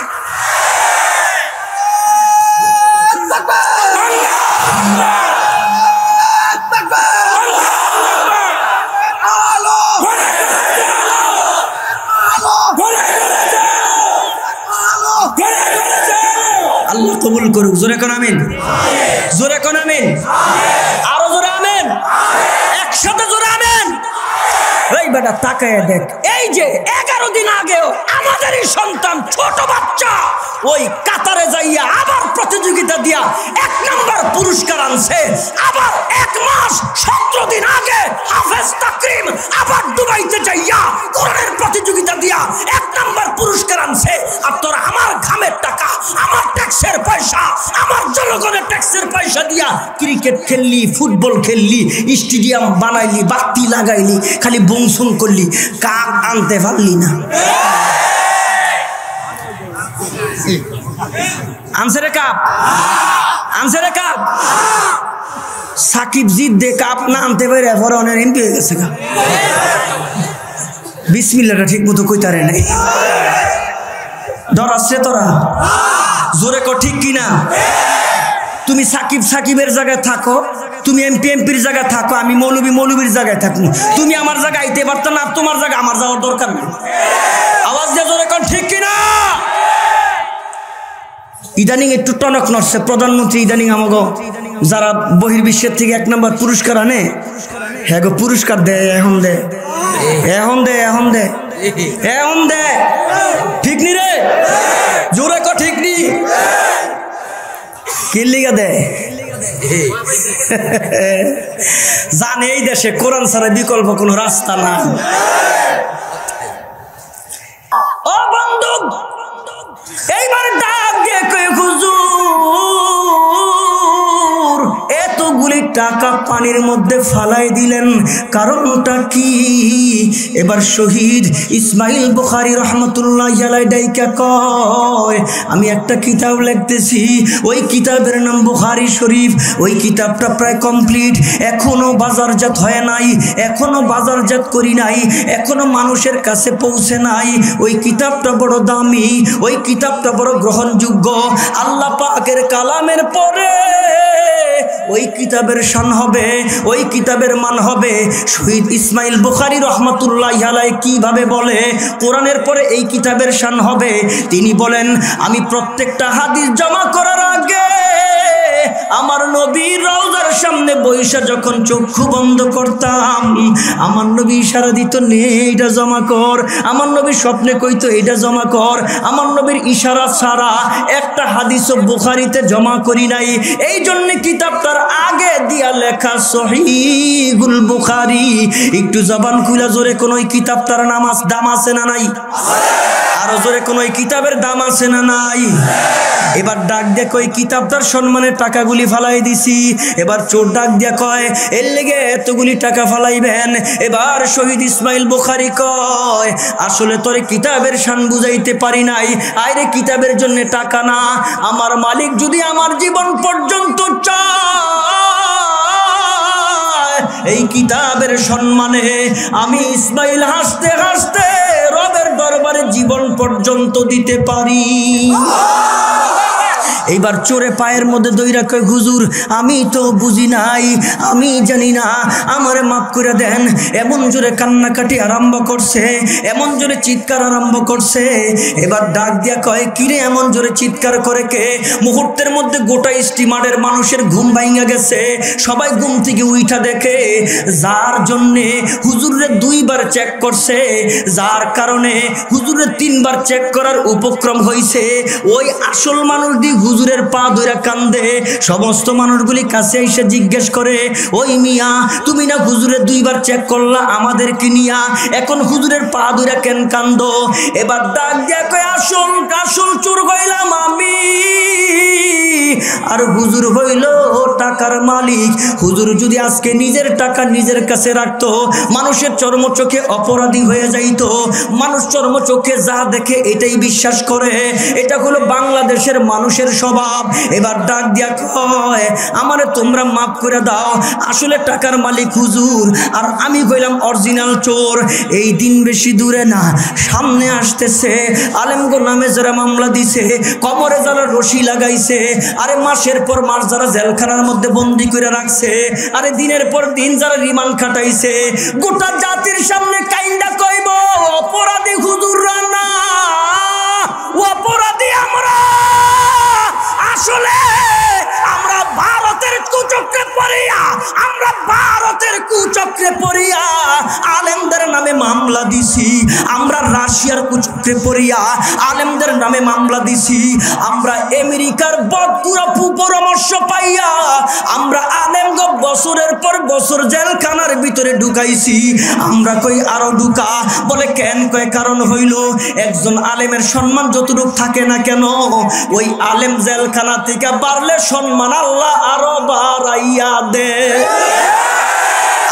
Speaker 1: আল্লাহ কবুল করুক। জোরে কোন আমিন, জোরে কোন আমিন, আরো জোরে আমিন, একসাথে জোরে আমিন। এই বেটা তাকায় দেখ, এই যে 11 দিন আগেও আমাদেরই সন্তান ছোট বাচ্চা ওই কাতারে যাইয়া আবার প্রতিযোগিতা দিয়া 1 নাম্বার পুরস্কার আনছে। আবার 1 মাস 17 দিন আগে হাফেজ তাকরিম আবার দুবাইতে যাইয়া কোরআনের প্রতিযোগিতা দিয়া 1 নাম্বার পুরস্কার আনছে। আর তোরা আমার ঘামের টাকা, আমার ট্যাক্সের পয়সা, আমার জনগণের ট্যাক্সের পয়সা দিয়া ক্রিকেট খেললি, ফুটবল খেললি, স্টেডিয়াম বানাইলি, বাতি লাগাইলি, খালি বংশন করলি, কাপ আনতে পারলি না। আনসারে কাপ, আনসারে কাপ। সাকিব জিদ দে কাপ না আনতে পারে পরে অনেক এমপি হয়ে গেছে। বিসমিল্লাহটা ঠিক মতো কইতারে নাই। ডর আসছে তোরা? জোরে কর ঠিক কিনা? তুমি সাকিব সাকিবের জায়গায় থাকো, তুমি এমপি এমপির জায়গায় থাকো, আমি মৌলবী মৌলবীর জায়গায় থাকবো। তুমি আমার জায়গায় আইতে পারতো না, তোমার জায়গায় আমার যাওয়ার দরকার নেই। আওয়াজ দিয়ে জোরে কর ঠিক কিনা? ইদানিং একটু টনক নড়ছে প্রধানমন্ত্রী। ইদানিং আমাগো যারা বহির্বিশ্বের থেকে 1 নাম্বার পুরস্কার আনে, হ্যাঁ গো পুরস্কার দে, এখন দে, এখন দে, এখন দে, এখন দে। ঠিক নি রে? জোরে কর ঠিক নি? কি লিগা দে? জানে এই দেশে কোরআন ছাড়া বিকল্প কোনো রাস্তা না। ও বন্ধু, এইবার ডাক দিয়ে কই, হুজুর এতগুলি টাকা পানির মধ্যে ফালাই দিলেন, কারণটা কি? এবার শহীদ ইসমাইল বুখারী রহমতুল্লাহ আলাইহি ডাইকা কয়, আমি একটা কিতাব লিখতেছি, ওই কিতাবের নাম বুখারী শরীফ। ওই কিতাবটা প্রায় কমপ্লিট, এখনো বাজারজাত হয় নাই, এখনো বাজারজাত করি নাই, এখনো মানুষের কাছে পৌঁছে নাই। ওই কিতাবটা বড় দামি, ওই কিতাবটা বড় গ্রহণযোগ্য। আল্লাহ পাকের কালামের পরে ওই কিতাবের শান হবে, ওই কিতাবের মান হবে। শহীদ ইসমাইল বুখারী রহমতুল্লাহ আলাইহি কিভাবে বলে কোরআনের পরে এই কিতাবের শান হবে? তিনি বলেন, আমি প্রত্যেকটা হাদিস জমা করার আগে আমার নবীর রওজার সামনে বৈশা যখন চক্ষু বন্ধ করতাম, আমার নবী ইশারা দিত নে এটা জমা কর, আমার নবী স্বপ্নে কইতো এটা জমা কর। আমার নবীর ইশারা ছাড়া একটা হাদিসও বুখারীতে জমা করি নাই। এই জন্য কিতাবটার আগে দিয়া লেখা সহিহুল বুখারী। একটু জবান খুলা জোরে কোন ওই কিতাবটার দাম আছে না নাই? আরো জোরে কোন ওই কিতাবের দাম আছে না নাই? এবার ডাক দিয়ে কই কিতাবটার সম্মানের টাকাগুলি ফালাই দিছি। এবার চোর ডাক দিয়া কয় এর লেগে এতগুলি টাকা ফালাইবেন? এবার শহীদ ইসমাইল বুখারী কয় আসলে তোরে কিতাবের শান বুঝাইতে পারি নাই। আইরে কিতাবের জন্য টাকা না, আমার মালিক যদি আমার জীবন পর্যন্ত চায় এই কিতাবের সম্মানে আমি ইসমাইল হাসতে হাসতে রবের দরবারে জীবন পর্যন্ত দিতে পারি। এইবার চোরে পায়ের মধ্যে দইরা কয় হুজুর আমি তো বুঝি নাই, আমি জানি না, আমারে মাফ করে দেন। এমন জোরে কান্নাকাটি আরম্ভ করছে, এমন জোরে চিৎকার আরম্ভ করছে। এবার ডাক দিয়া কয় কিরে এমন জোরে চিৎকার করে কে? মুহূর্তের মধ্যে গোটা স্টিমারের মানুষের ঘুম ভাঙা গেছে। সবাই ঘুম থেকে উইঠা দেখে যার জন্যে হুজুরে 2 বার চেক করছে, যার কারণে হুজুরে 3 বার চেক করার উপক্রম হয়েছে, ওই আসল মানুষটি হুজুরের পা ধরে কান্দে। সমস্ত মানুষগুলি কাছে এসে জিজ্ঞেস করে ওই মিয়া তুমি না হুজুরে 2 বার চেক করলা আমাদেরকে নিয়া, এখন হুজুরের পা ধরে কেন কান্দো? এবার ডাক দিয়া কয় আসল চোর হইলাম আমি, আর হুজুর হইল টাকার মালিক। হুজুর যদি আজকে নিজের টাকা নিজের কাছে রাখতো, মানুষের চর্মচোখে অপরাধী হয়ে যাইতো। মানুষ চর্মচোখে যা দেখে এটাই বিশ্বাস করে, এটা হলো বাংলাদেশের মানুষের স্বভাব। এবার ডাক দিয়া কয় আমারে তোমরা মাফ করে দাও, আসলে টাকার মালিক হুজুর আর আমি কইলাম অরিজিনাল চোর। এই দিন বেশি দূরে না, সামনে আসতেছে। আলেমগো নামে যারা মামলা দিছে, কবরে যারা রশি লাগাইছে, আরে মাসের পর মাস যারা জেলখানার মধ্যে বন্দি করে রাখছে, আরে দিনের পর দিন যারা রিমান্ড খাটাইছে, গোটা জাতির সামনে কাইন্দা কইব অপরাধী হুজুররা না, অপরাধী আমরা। আসলে আমরা ভারতের কুচক্রে পড়িয়া আলেমদের নামে মামলা দিছি, আমরা রাশিয়ার কুচক্রে পড়িয়া আলেমদের নামে মামলা দিছি, আমরা আমেরিকার বদপুরা পরামর্শ পাইয়া আমরা আলেমগো বছরের পর বছর জেলখানার ভিতরে ঢুকাইছি। আমরা কই আরো ঢুকা, বলে কেন? কয় কারণ হইল একজন আলেমের সম্মান যতটুকু থাকে না কেন, ওই আলেম জেলখানা থেকে বাড়লে সম্মান আল্লাহ আরো বাড়াইয়া দে।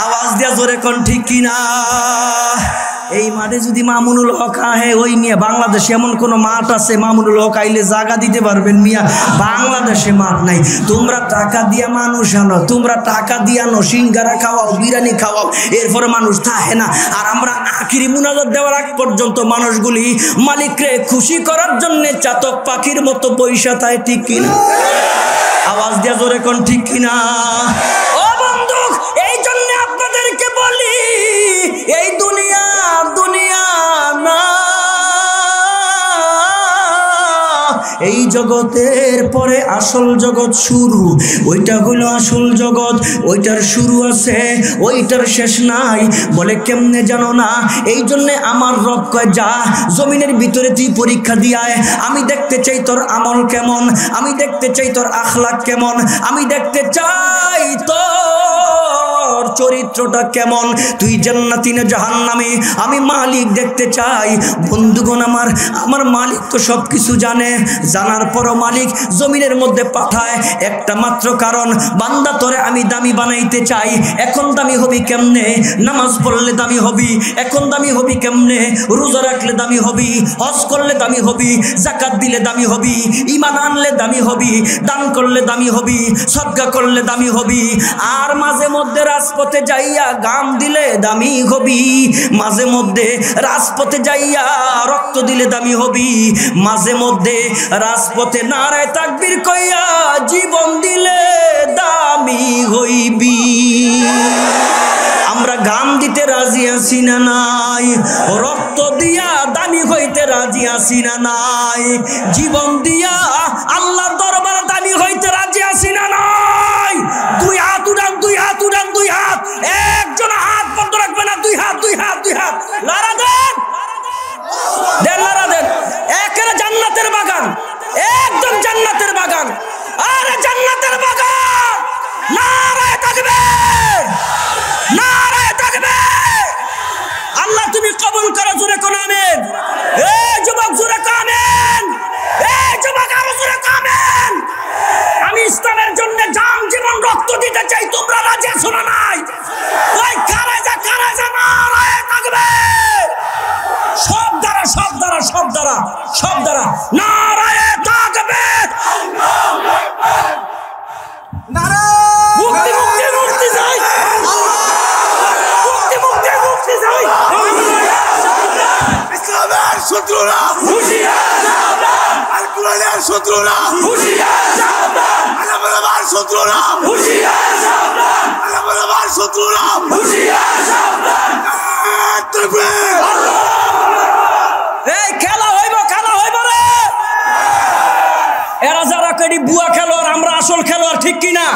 Speaker 1: আওয়াজ দিয়া জোরে কোন ঠিক কিনা? এই মাঠে যদি মামুনুল হক আহে, ওই মিয়া বাংলাদেশে এমন কোন মাঠ আছে মামুনুল হক আইলে জায়গা দিতে পারবেন? মিয়া বাংলাদেশে মাঠ নাই। তোমরা টাকা দিয়া মানুষ আনো, তোমরা টাকা দিয়া আনো, সিঙ্গারা খাওয়াও, বিরিয়ানি খাওয়াও, এরপরে মানুষ থাকে না। আর আমরা আখিরি মুনাজাত দেওয়ার আগ পর্যন্ত মানুষগুলি মালিকরে খুশি করার জন্য চাতক পাখির মতো পয়সা তাই, ঠিক কিনা? আওয়াজ দিয়া জোরে কোন ঠিক কিনা? ও বন্ধু, এই জন্য আপনাদেরকে বলি এই দুনিয়া না, এই জগতের পরে আসল জগৎ শুরু। ওইটা হলো আসল জগৎ, ওইটার শুরু আছে, ওইটার শেষ নাই। বলে কেমনে জানো না? এই জন্যে আমার রব কয় যা জমিনের ভিতরে তুই পরীক্ষা দিয়ায়, আমি দেখতে চাই তোর আমল কেমন, আমি দেখতে চাই তোর আখলাক কেমন, আমি দেখতে চাই তোর চরিত্রটা কেমন, তুই জান্নাতি না জাহান্নামী, আমি মালিক দেখতে চাই। বন্ধুগণ আমার মালিক তো সব কিছু জানে, জানার পরও মালিক জমিনের মধ্যে পাঠায় একটা মাত্র কারণ, বান্দা তোরে আমি দামি বানাইতে চাই। এখন দামি হবি কেমনে? নামাজ পড়লে দামি হবি, এখন দামি হবি কেমনে? রোজা রাখলে দামি হবি, হজ করলে দামি হবি, যাকাত দিলে দামি হবি, ঈমান আনলে দামি হবি, দান করলে দামি হবি, সদকা করলে দামি হবি। আর মাঝে মধ্যে রাজপথে যাইয়া গাম দিলে দামি হবি, মাঝে মধ্যে রাজপথে যাইয়া রক্ত দিলে দামি হবি, মাঝে মধ্যে রাজপথে নারায় তাকবীর কইয়া জীবন দিলে দামি হইবি। আমরা গাম দিতে রাজি আছি না নাই? রক্ত দিয়া দামি হইতে রাজি আছি না নাই? জীবন দিয়া আল্লাহর দরবারে দামি হইতে রাজি আছি না নাই? দুই হাত উঠা জোরে কোন আমেন। এই যুবক জোরে কোন আমেন। এই যুবক আরো জোরে কোন আমেন। আমি ইসলামের জন্য জান জীবন রক্ত দিতে চাই, তোমরা রাজি আছো না নাই? ওই কারাজা নারায়ে তাকবীর। সব দ্বারা নারায়ে তাকবীর। মুক্তি চাই। মুক্তি চাই।
Speaker 2: ইসলামের শত্রুরা হুঁশিয়ার, আল কোরআনের শত্রুরা হুঁশিয়ার, আল্লাহর শত্রুরা হুঁশিয়ার, আল্লাহর শত্রুরা হুঁশিয়ার।
Speaker 1: এই খেলা হইব রে। এরা যারা করি বুয়া খেলোয়াড়, আমরা আসল খেলোয়াড়, ঠিক কিনা?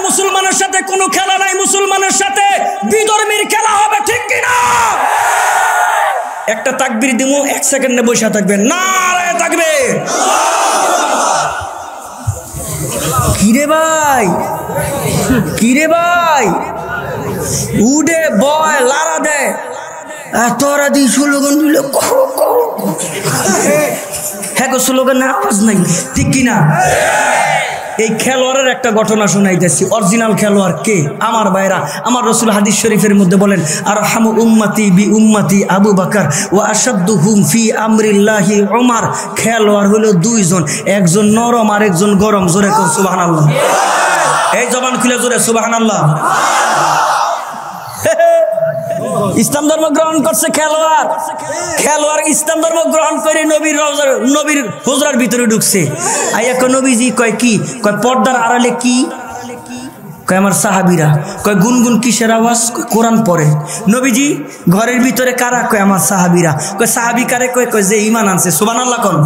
Speaker 1: মুসলমানের সাথে কোনো খেলা নাই, মুসলমানের সাথে বিধর্মীর খেলা হবে, ঠিক কিনা? একটা তাকবীর দিমু, 1 সেকেন্ডে বসে থাকবে, নারায়ে তাকবীর। কিরে ভাই উডে বয় লারা দে, তোরা দি স্লোগান দিল, হ্যাঁ স্লোগানের আওয়াজ নাই, ঠিক কিনা? এই খেলোয়াড়ের একটা ঘটনা শোনাইতেছি। অরিজিনাল খেলোয়াড় কে? আমার ভাইরা, আমার রাসূল হাদিস শরীফের মধ্যে বলেন, আরহামু উম্মতি বি উম্মতি আবু বকর ওয়া আশাদ্দুহুম ফি আমরিল্লাহি উমর। খেলোয়াড় হলো 2 জন, একজন নরম আর একজন গরম। জোরে কোন সুবহানাল্লাহ। এই জবান খুলে জোরে সুবহানাল্লাহ। ইসলাম ধর্ম গ্রহণ করছে খেলোয়াড় ইসলাম ধর্ম গ্রহণ করে নবীর হুজরার ভিতরে ঢুকছে। আইয়া কয় নবীজি, কয় কি? কয় পর্দার আড়ালে কি? কয় আমার সাহাবীরা। কয় গুনগুন কিসের আওয়াজ? কয় কোরআন পড়ে। নবীজি ঘরের ভিতরে কারা? কয় আমার সাহাবীরা। কয় সাহাবী কারে? কয় যে ঈমান আনছে। সুবহানাল্লাহ কোন।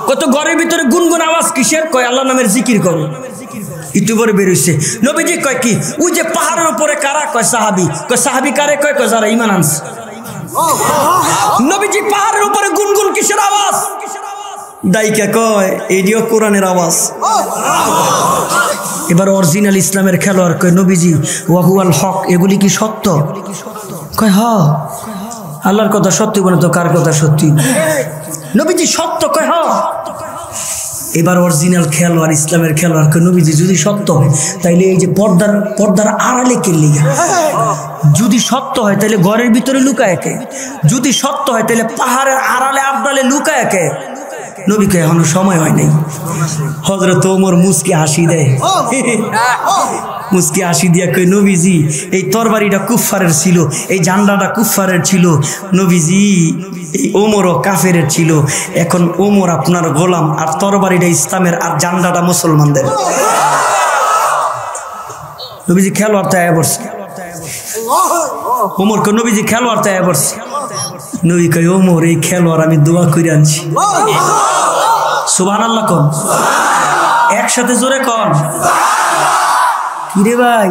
Speaker 1: কত ঘরের ভিতরে গুনগুন আওয়াজ কিসের? কয় আল্লাহর নামের জিকির করো। একটু পরে বেরোইছে। নবীজি কয় কি? ওই যে পাহাড়ের উপরে কারা? কয় সাহাবী। কয় সাহাবী কারে? কয় যারা ঈমান আনছে। নবীজি পাহাড়ের উপরে গুনগুন কিসের আওয়াজ? দাইকা কয় এডিও কোরআনের আওয়াজ। এবার অরিজিনাল ইসলামের খেলোয়াড় কয় নবীজি ওয়াহুয়াল হক, এগুলি কি সত্য? কয় হ। আল্লাহর কথা সত্যি বলে তো কার কথা সত্যি? নবীজি সত্য। কয় হ। এবার অরিজিনাল খেলোয়াড় ইসলামের খেলোয়াড় কয় নবীজি যদি সত্য হয় তাইলে এই যে পর্দার আড়ালে কে লিগা? যদি সত্য হয় তাহলে ঘরের ভিতরে লুকায় কে? যদি সত্য হয় তাহলে পাহাড়ের আড়ালে আবডালে লুকায় কে? নবীকে এখনো সময় হয় নাই। হযরত ওমর মুস্কি হাসি দেয়, মুস্কি হাসি দিয়া কই নবীজি এই তরবারিটা কুফফারের ছিল, এই ঝান্ডাটা কুফফারের ছিল। নবীজি এই ওমরও কাফেরের ছিল, এখন ওমর আপনার গোলাম, আর তরবারিটা ইসলামের, আর ঝান্ডাটা মুসলমানদের। নবীজি খেলোয়াড় তাই বসছে। ওমর কই নবীজি খেলোয়াড় তাই বসছে। নবী কই ওমর এই খেলোয়াড় আমি দোয়া করে আনছি। সুবহানাল্লাহ কোন। একসাথে জোরে কোন। কিরে ভাই,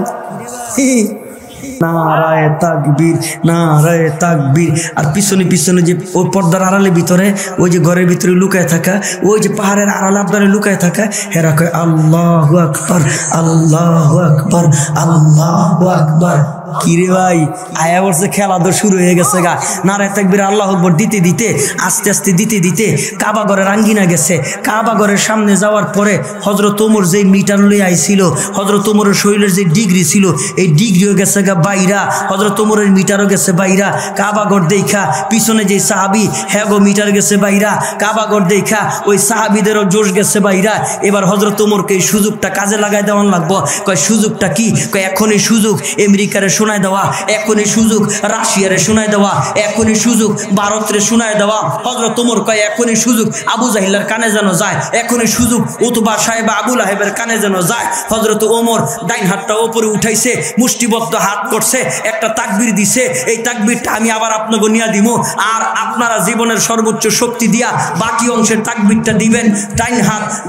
Speaker 1: নারায়ে তাকবীর, নারায়ে তাকবীর। আর পিছনে যে ওই পর্দার আড়ালে ভিতরে, ওই যে ঘরের ভিতরে লুকায় থাকা, ওই যে পাহাড়ের আড়ালে আপনারে লুকায় থাকা, হেরা কয় আল্লাহু আকবার, আল্লাহু আকবার, আল্লাহু আকবার। কিরে ভাই আয়া বলছে খেলা তো শুরু হয়ে গেছে গা। নারায়ে তাকবীর আল্লাহু আকবার দিতে দিতে আস্তে আস্তে দিতে কাবা ঘরের আঙ্গিনা গেছে। কাবা ঘরের সামনে যাওয়ার পরে হযরত ওমর যেই মিটার লই আইছিল, হযরত ওমরের শরীরের যে ডিগ্রি ছিল, এই ডিগ্রিও গেছে গা বাইরা, হযরত ওমরের মিটারও গেছে বাইরা। কাবা ঘর দেখা পিছনে যে সাহাবী হ্যাগো মিটার গেছে বাইরা, কাবা ঘর দেখা ওই সাহাবীদেরও জোশ গেছে বাইরা। এবার হযরত ওমরকে এই সুযোগটা কাজে লাগাই দেওয়ান লাগবো। কয় সুযোগটা কি? কয় এখনই সুযোগ আমেরিকার শোনায় দেওয়া, এখনই সুযোগ রাশিয়ারে শোনায় দেওয়া, এখনই সুযোগ ভারতের শোনায় দেওয়া। হযরত ওমর কয় এখনই সুযোগ আবু জাহিলের কানে যেন যায়, এখনই সুযোগ উতবা সাহেব আবু লাহেবের কানে যেন যায়। হযরত ওমর ডাইন হাতটা উপরে উঠাইছে, মুষ্টিবদ্ধ হাত করছে, একটা তাকবীর দিছে। এই তাকবীরটা আমি আবার আপনাকে নিয়ে দিব, আর আপনারা জীবনের সর্বোচ্চ শক্তি দিয়া বাকি অংশের তাকবীরটা দিবেন।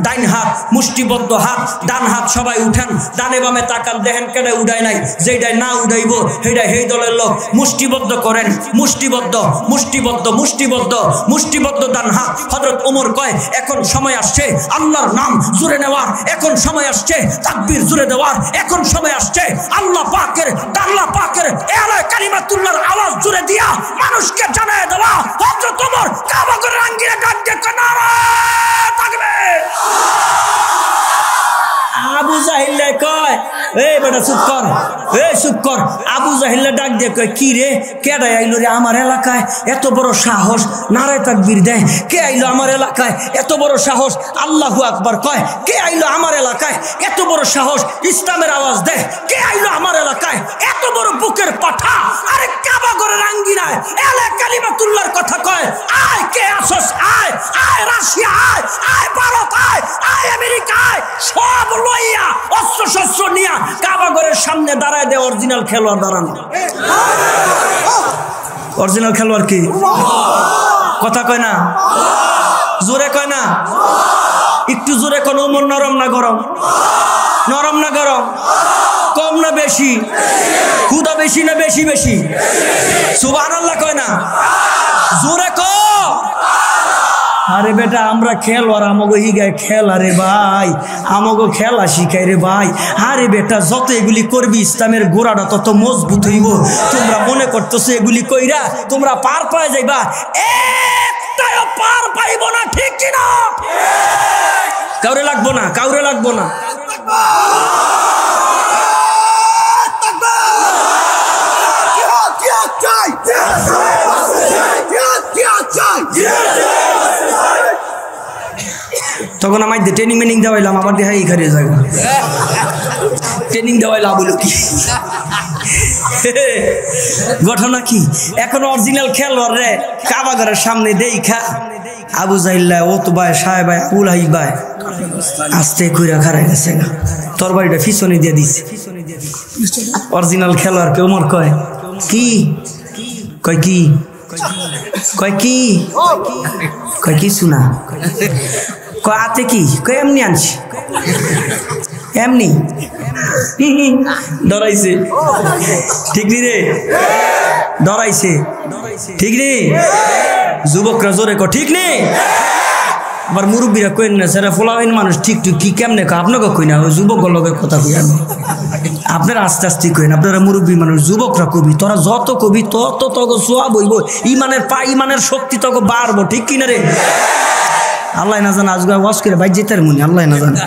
Speaker 1: ডাইন হাত মুষ্টিবদ্ধ হাত, ডান হাত সবাই উঠান, ডানে বামে তাকান, দেখেন কেডা উঠায় নাই, যেটাই না উঠাই হইব হেডা হেই দলের লোক মুষ্টিবদ্ধ করেন মুষ্টিবদ্ধ মুষ্টিবদ্ধ মুষ্টিবদ্ধ মুষ্টিবদ্ধ ডান হাত হযরত ওমর কয় এখন সময় আসছে আল্লাহর নাম জোরে নেওয়ার এখন সময় আসছে তাকবীর জোরে দেওয়ার এখন সময় আসছে আল্লাহ পাকের এলা কালিমাতুল্লাহর আওয়াজ জোরে দিয়া মানুষকে জানায় দেওয়া হযরত ওমর কাবা ঘরের আঙ্গিনা ডাক দিয়ে নারা তাকবীর আবু জাহিল কয় এই বেটা চুপ কর চুপ কর আবু জাহিল ডাক দিয়ে কয় কি রে কেডা আইলো রে আমার এলাকায় এত বড় সাহস নারায়ে তাকবীর দেয় কে আইলো আমার এলাকায় এত বড় সাহস আল্লাহু আকবার কয় কে আইলো আমার এলাকায় এত বড় সাহস ইসলামের আওয়াজ দেয় কে আইলো আমার এলাকায় এত বড় বুকের পাঠা আরে কাবা ঘরের আঙ্গিনায় এলা কালিমাতুল্লাহর কথা কয় আয় কে আসস আয় আয় রাশিয়া আয় ভারত আয় আমেরিকা সব লইয়া অস্ত্র শস্ত্র নিয়া কাবা ঘরের সামনে দাঁড়ায় দেয় অরিজিনাল খেলোয়াড় দাঁড়ানো অরিজিনাল খেলোয়াড় কি কথা কয় না জোরে কয় না একটু জোরে কোন ওমর নরম না গরম নরম না গরম কম না বেশি খুদা বেশি না বেশি বেশি সুবহানাল্লাহ কয় না জোরে কয় আরে বেটা আমরা খেলোয়াড় আমাগো হিগায় খেলা রে ভাই আমাগো খেলা শিখাই রে ভাই আরে বেটা যত এগুলি করবি ইসলামের গোড়াটা তত মজবুত হইব তোমরা মনে করতেছো এগুলি কইরা তোমরা পার পায় যাইবা একটাও পার পাইব না ঠিক কি না কাউরে লাগবো না কাউরে লাগবো না তখন আমার ট্রেনিং মেনিং দেওয়াইলাম আবার দেখা এই খারিয়ে জায়গা ট্রেনিং দেওয়াইলাম বলো কি ঘটনা কি এখন অরিজিনাল খেলোয়াড় রে কাবা ঘরের সামনে দেখা আবু জাহিল্লা ও তো ভাই সাহেব ভাই আবুল হাই ভাই আস্তে কইরা খারাই গেছে তোর বাড়িটা পিছনে দিয়ে দিছে অরিজিনাল খেলোয়াড় কে ওমর কয় কি কয় কি কয় কি কয় কি শুনা কয় আতে কি কয় এমনি আনছি এমনি ডরাইছে ঠিক নি রে ডরাইছে ঠিক নি যুবকরা জোরে কয় ঠিক নি আবার মুরব্বীরা কইন না সেরা ফলাহীন মানুষ ঠিক ঠিক কি কেমনে কয় আপনাকে কই না ওই যুবক লগের কথা কই আমি আপনারা আস্তে আস্তে কইন আপনারা মুরব্বী মানুষ যুবকরা কবি তোরা যত কবি তত তত সোয়াব হইব ইমানের ইমানের শক্তি তত বাড়বো ঠিক কিনা রে আল্লাহ না জানে আজকে ওয়াজ করে বাইর যেতে মনে আল্লাহ না জানে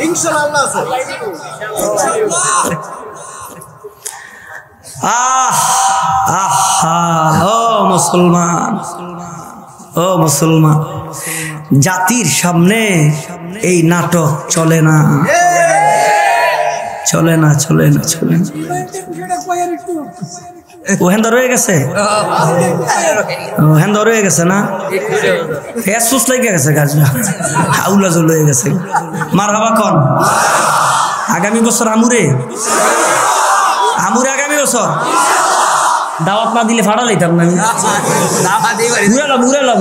Speaker 1: ইনশাআল্লাহ আছে ও মুসলমান ও মুসলমান জাতির সামনে এই নাটক চলে না চলে না চলে না চলে না ও হেন্দা রয়ে গেছে হেন্দা রয়ে গেছে না ফেসুস লেগে গেছে গাছটা হাউলা জল হয়ে গেছে মার হাবা কন আগামী বছর আমুরে আমুরে আগামী বছর দাওয়াত না দিলে ফাড়া লাইতাম না উড়ালাম উড়ালাম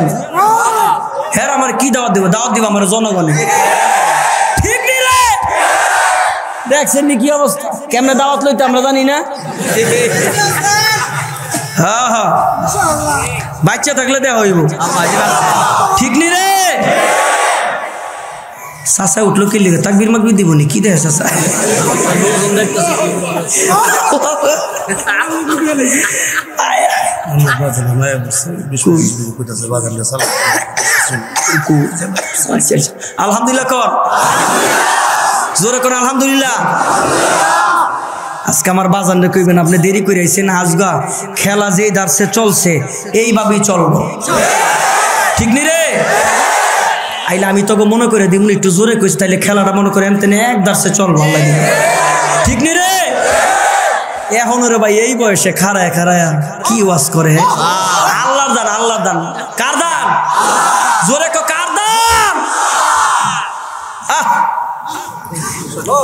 Speaker 1: হ্যাঁ আমার কি দাওয়াত দেবো দাওয়াত দিব আমার জনগণে ঠিক নিলে দেখছেন নি কি অবস্থা কেমনে দাওয়াত লইতে আমরা জানি না হ্যাঁ হ্যাঁ বাচ্চা থাকলে দেওয়া হইব ঠিক নি রে চাচা উঠলো কি লিখে তাকবির মাকবির দিব নি কি দেয় চাচা আলহামদুলিল্লাহ কর জোরে কর আলহামদুলিল্লাহ আজকে আমার বাজানরে কইবেন আপনি দেরি করে আইছেন আজগা খেলা যেই দাঁড়ছে চলছে এইভাবেই চলবো ঠিক নি রে আইলে আমি তোকে মনে করে দিব একটু জোরে কইস তাইলে খেলাটা মনে করে এমতেন এক দাঁড়ছে চলবো আল্লাহ ঠিক নি রে এখন রে ভাই এই বয়সে খাড়ায় খাড়ায় কি ওয়াজ করে আল্লাহর দান আল্লাহর দান কার দান জোরে কো কার দান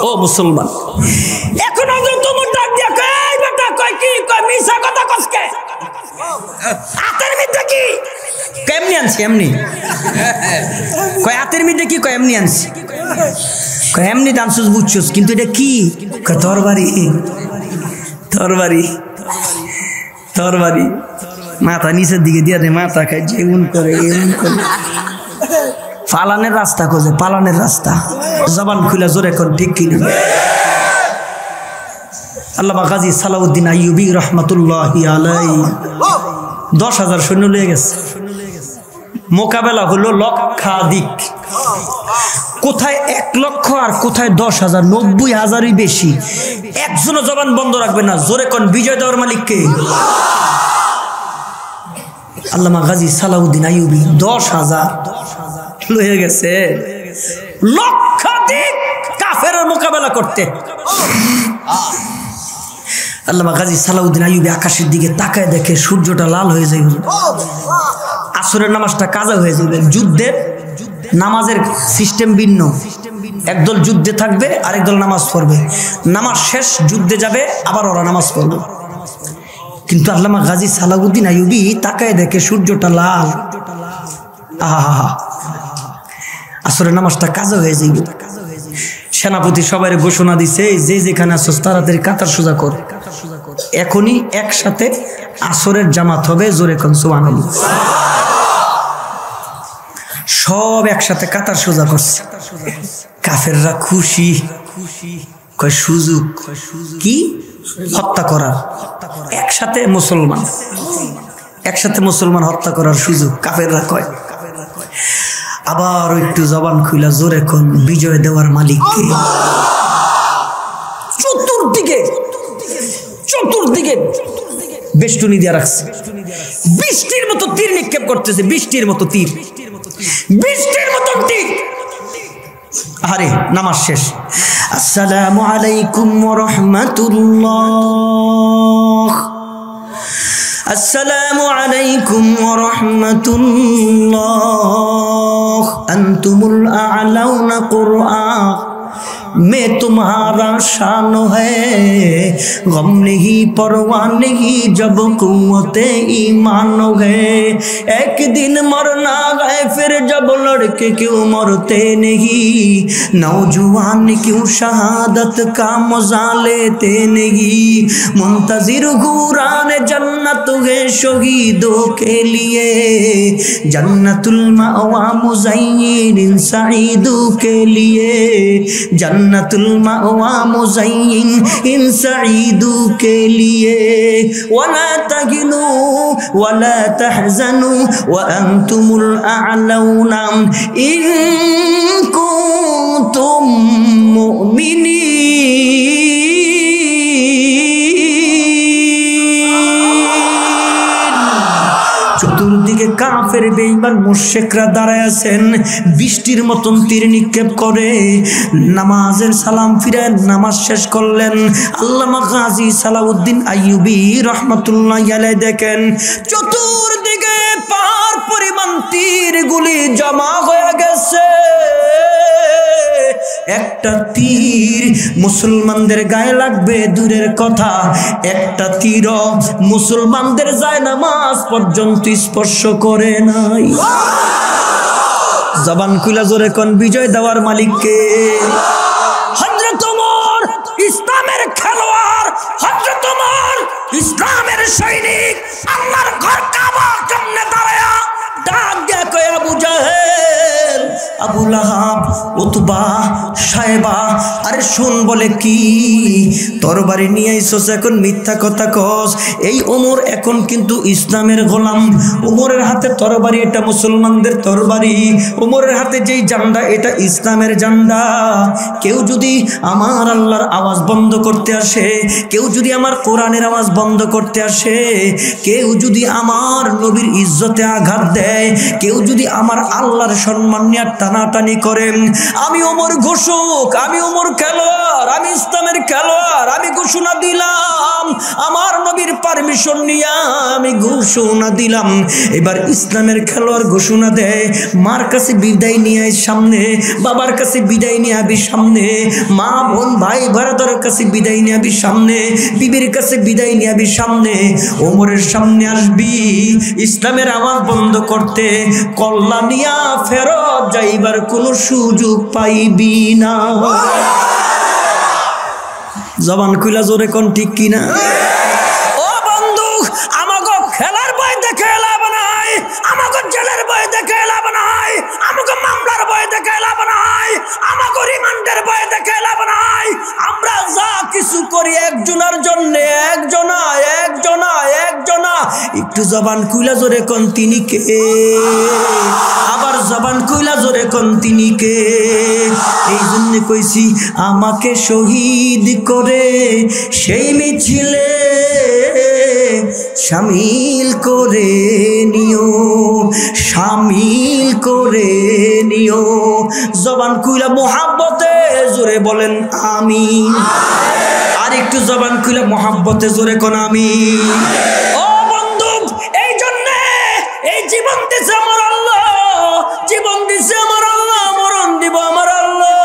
Speaker 1: ও মুসলমান এখন তোমার ডাক দিয়া কই বেটা কই কি কই মিছা কথা কসকে হাতের মধ্যে কি কেমনি আনছি এমনি কই হাতের মধ্যে কি কই এমনি আনছি কই এমনি দানছস বুঝছস কিন্তু এটা কি কই তরবারি তরবারি তরবারি মাথা নিচের দিকে দিয়ে দে, মাথা খায় যেমন করে এমন করে। পালানের রাস্তা খোঁজে, পালানের রাস্তা। জবান খুলে জোরে কর ঠিক কিনা? আল্লামা গাজী সালাউদ্দিন আইয়ুবী রহমাতুল্লাহি আলাইহি 10,000 সৈন্য লয়ে গেছে। মোকাবেলা হলো লক্ষাধিক। কোথায় 1 লক্ষ আর কোথায় 10,000, 90,000ই বেশি। একজনও জবান বন্ধ রাখবে না, জোরে কোন বিজয় দেওয়ার মালিক কে? আল্লামা গাজী সালাউদ্দিন আইয়ুবী 10,000 লয়ে গেছে লক্ষাধিক কাফেরের মোকাবেলা করতে। আল্লামা গাজী সালাউদ্দিন আইয়ুবী আকাশের দিকে তাকায় দেখে সূর্যটা লাল হয়ে যায়, আসরের নামাজটা কাজা হয়ে যাবে। যুদ্ধের নামাজের সিস্টেম ভিন্ন, একদল যুদ্ধে থাকবে আরেক দল নামাজ পড়বে, নামাজ শেষ যুদ্ধে যাবে আবার ওরা নামাজ পড়বে। কিন্তু আল্লামা গাজী সালাউদ্দিন আইয়ুবী তাকায় দেখে সূর্যটা লাল, আহা আসরের নামাজটা কাজা হয়ে যাইবে। সেনাপতি সবাই ঘোষণা দিছে, যে যেখানে আসছ তাড়াতাড়ি কাতার সোজা কর, এখনই একসাথে আসরের জামাত হবে, জোরে কোন সুবহানাল্লাহ। সব একসাথে কাতার সোজা করছে। কাফেররা খুশি, কয় সুযোগ কি? হত্যা করার। একসাথে মুসলমান হত্যা করার সুযোগ কাফেররা কয়। আবার একটু জবান খুইলা জোরে কোন বিজয় দেওয়ার মালিক কে? চতুর্দিকে বেষ্টনী দিয়ে রাখছে, বৃষ্টির মতো তীর নিক্ষেপ করতেছে, বৃষ্টির মতো তীর। আরে নামাজ শেষ। আসসালামু আলাইকুম ওয়া রাহমাতুল্লাহ, আসসালামু আলাইকুম ওয়া রাহমাতুল্লাহ, আনতুমুল আ'লাউনা কুরআন में तुम्हारा शान है, गम नहीं परवाह नहीं जब कुव्वते ईमान है। एक दिन मरना है फिर जब लड़के क्यों मरते नहीं, नौजवान क्यों शहादत का मजा लेते नहीं। मुंतजिर हुरान जन्नत है शहीदों के लिए, जन्नतुल मावा मुज़य्यिन सईदों के लिए, जन्नतुल मावा मुज़य्यिन इन सईदों के लिए। वला तहिनु वला तहज़नु व अंतुमुल अअलौना इन कुंतुम मुमिनीन। চতুর্দিকে কাফের বেঈমান মুশরিকরা দাঁড়ায় আছেন, বৃষ্টির মতন তীর নিক্ষেপ করে। নামাজের সালাম ফিরে নামাজ শেষ করলেন। আল্লামা গাজী সালাউদ্দিন আইয়ুবী রাহমাতুল্লাহি আলাইহি দেখেন চতুর্দিকে পার পরিমাণ তীর গুলি জমা হয়ে গেছে। একটা তীর মুসলমানদের গায়ে লাগবে দূরের কথা, একটা তীর মুসলমানদের জায়নামাজ পর্যন্ত স্পর্শ করে নাই। জবান খুলে জোরে কোন বিজয় দেওয়ার মালিক কে? হযরত ওমর ইসলামের খেলোয়াড়, হযরত ওমর ইসলামের সৈনিক। আল্লাহর ঘর কাবার সামনে দাঁড়ায়া ডাক দিয়া কয়, আবু জাহেল, আবু লাহাব, উতবা, সাইবা, আরে শুন বলে কি তরবারি নিয়ে আইছস, এখন মিথ্যা কথা কস। এই ওমর এখন কিন্তু ইসলামের গোলাম। ওমরের হাতে তরবারি, এটা মুসলমানদের তরবারি। ওমরের হাতে যেই জান্ডা, এটা ইসলামের জান্ডা। কেউ যদি আমার আল্লাহর আওয়াজ বন্ধ করতে আসে, কেউ যদি আমার কোরআনের আওয়াজ বন্ধ করতে আসে, কেউ যদি আমার নবীর ইজ্জতে আঘাত দেয়, কেউ যদি আমার আল্লাহর সম্মান নিয়ে টানাটানি করেন, আমি ওমর ঘোষক, আমি ওমর খেলোয়াড়, আমি ইসলামের খেলোয়াড়। আমি ঘোষণা দিলাম, আমার নবীর পারমিশন নিয়ে আমি ঘোষণা দিলাম। এবার ইসলামের খেলোয়াড় ঘোষণা দেয়, মার কাছে বিদায় নিয়ে আয় সামনে, বাবার কাছে বিদায় নিয়ে আবি সামনে, মা বোন ভাই ভাইদের কাছে বিদায় নিয়ে আবি সামনে, বিবির কাছে বিদায় নিয়ে আবি সামনে। ওমরের সামনে আসবি, ইসলামের আওয়াজ বন্ধ করতে, কল্লা নিয়া ফেরত যাইবার কোনো সুযোগ পাইবি না। জবান খুলা জোরে কোন ঠিক কিনা? ও বন্ধু, আমাকে খেলার বই দেখে লাভ নাই, আমাকে জেলের বই দেখে লাভ নাই, আমাকে মামলার বই দেখে লাভ নাই, আমাকে রিমান্ডের বই দেখে লাভ নাই। আমরা যা কিছু করি একজনের জন্য, একজনা। একটু জবান খুলা জোরে কোন তিনি কে? আবার জবান খুলা জোরে কোন তিনি কে? এই জন্য কইছি আমাকে শহীদ করে সেই মিছিলে শামিল করে নিও, শামিল করে নিও। জবান খুলা মোহাব্বতে জোরে বলেন আমিন। আর একটু জবান খুলা মোহাব্বতে জোরে কোন আমিন। ও বন্ধু, এই জন্য এই জীবন দিছে আমার আল্লাহ, জীবন দিছে আমার আল্লাহ, মরণ দিব আমার আল্লাহ।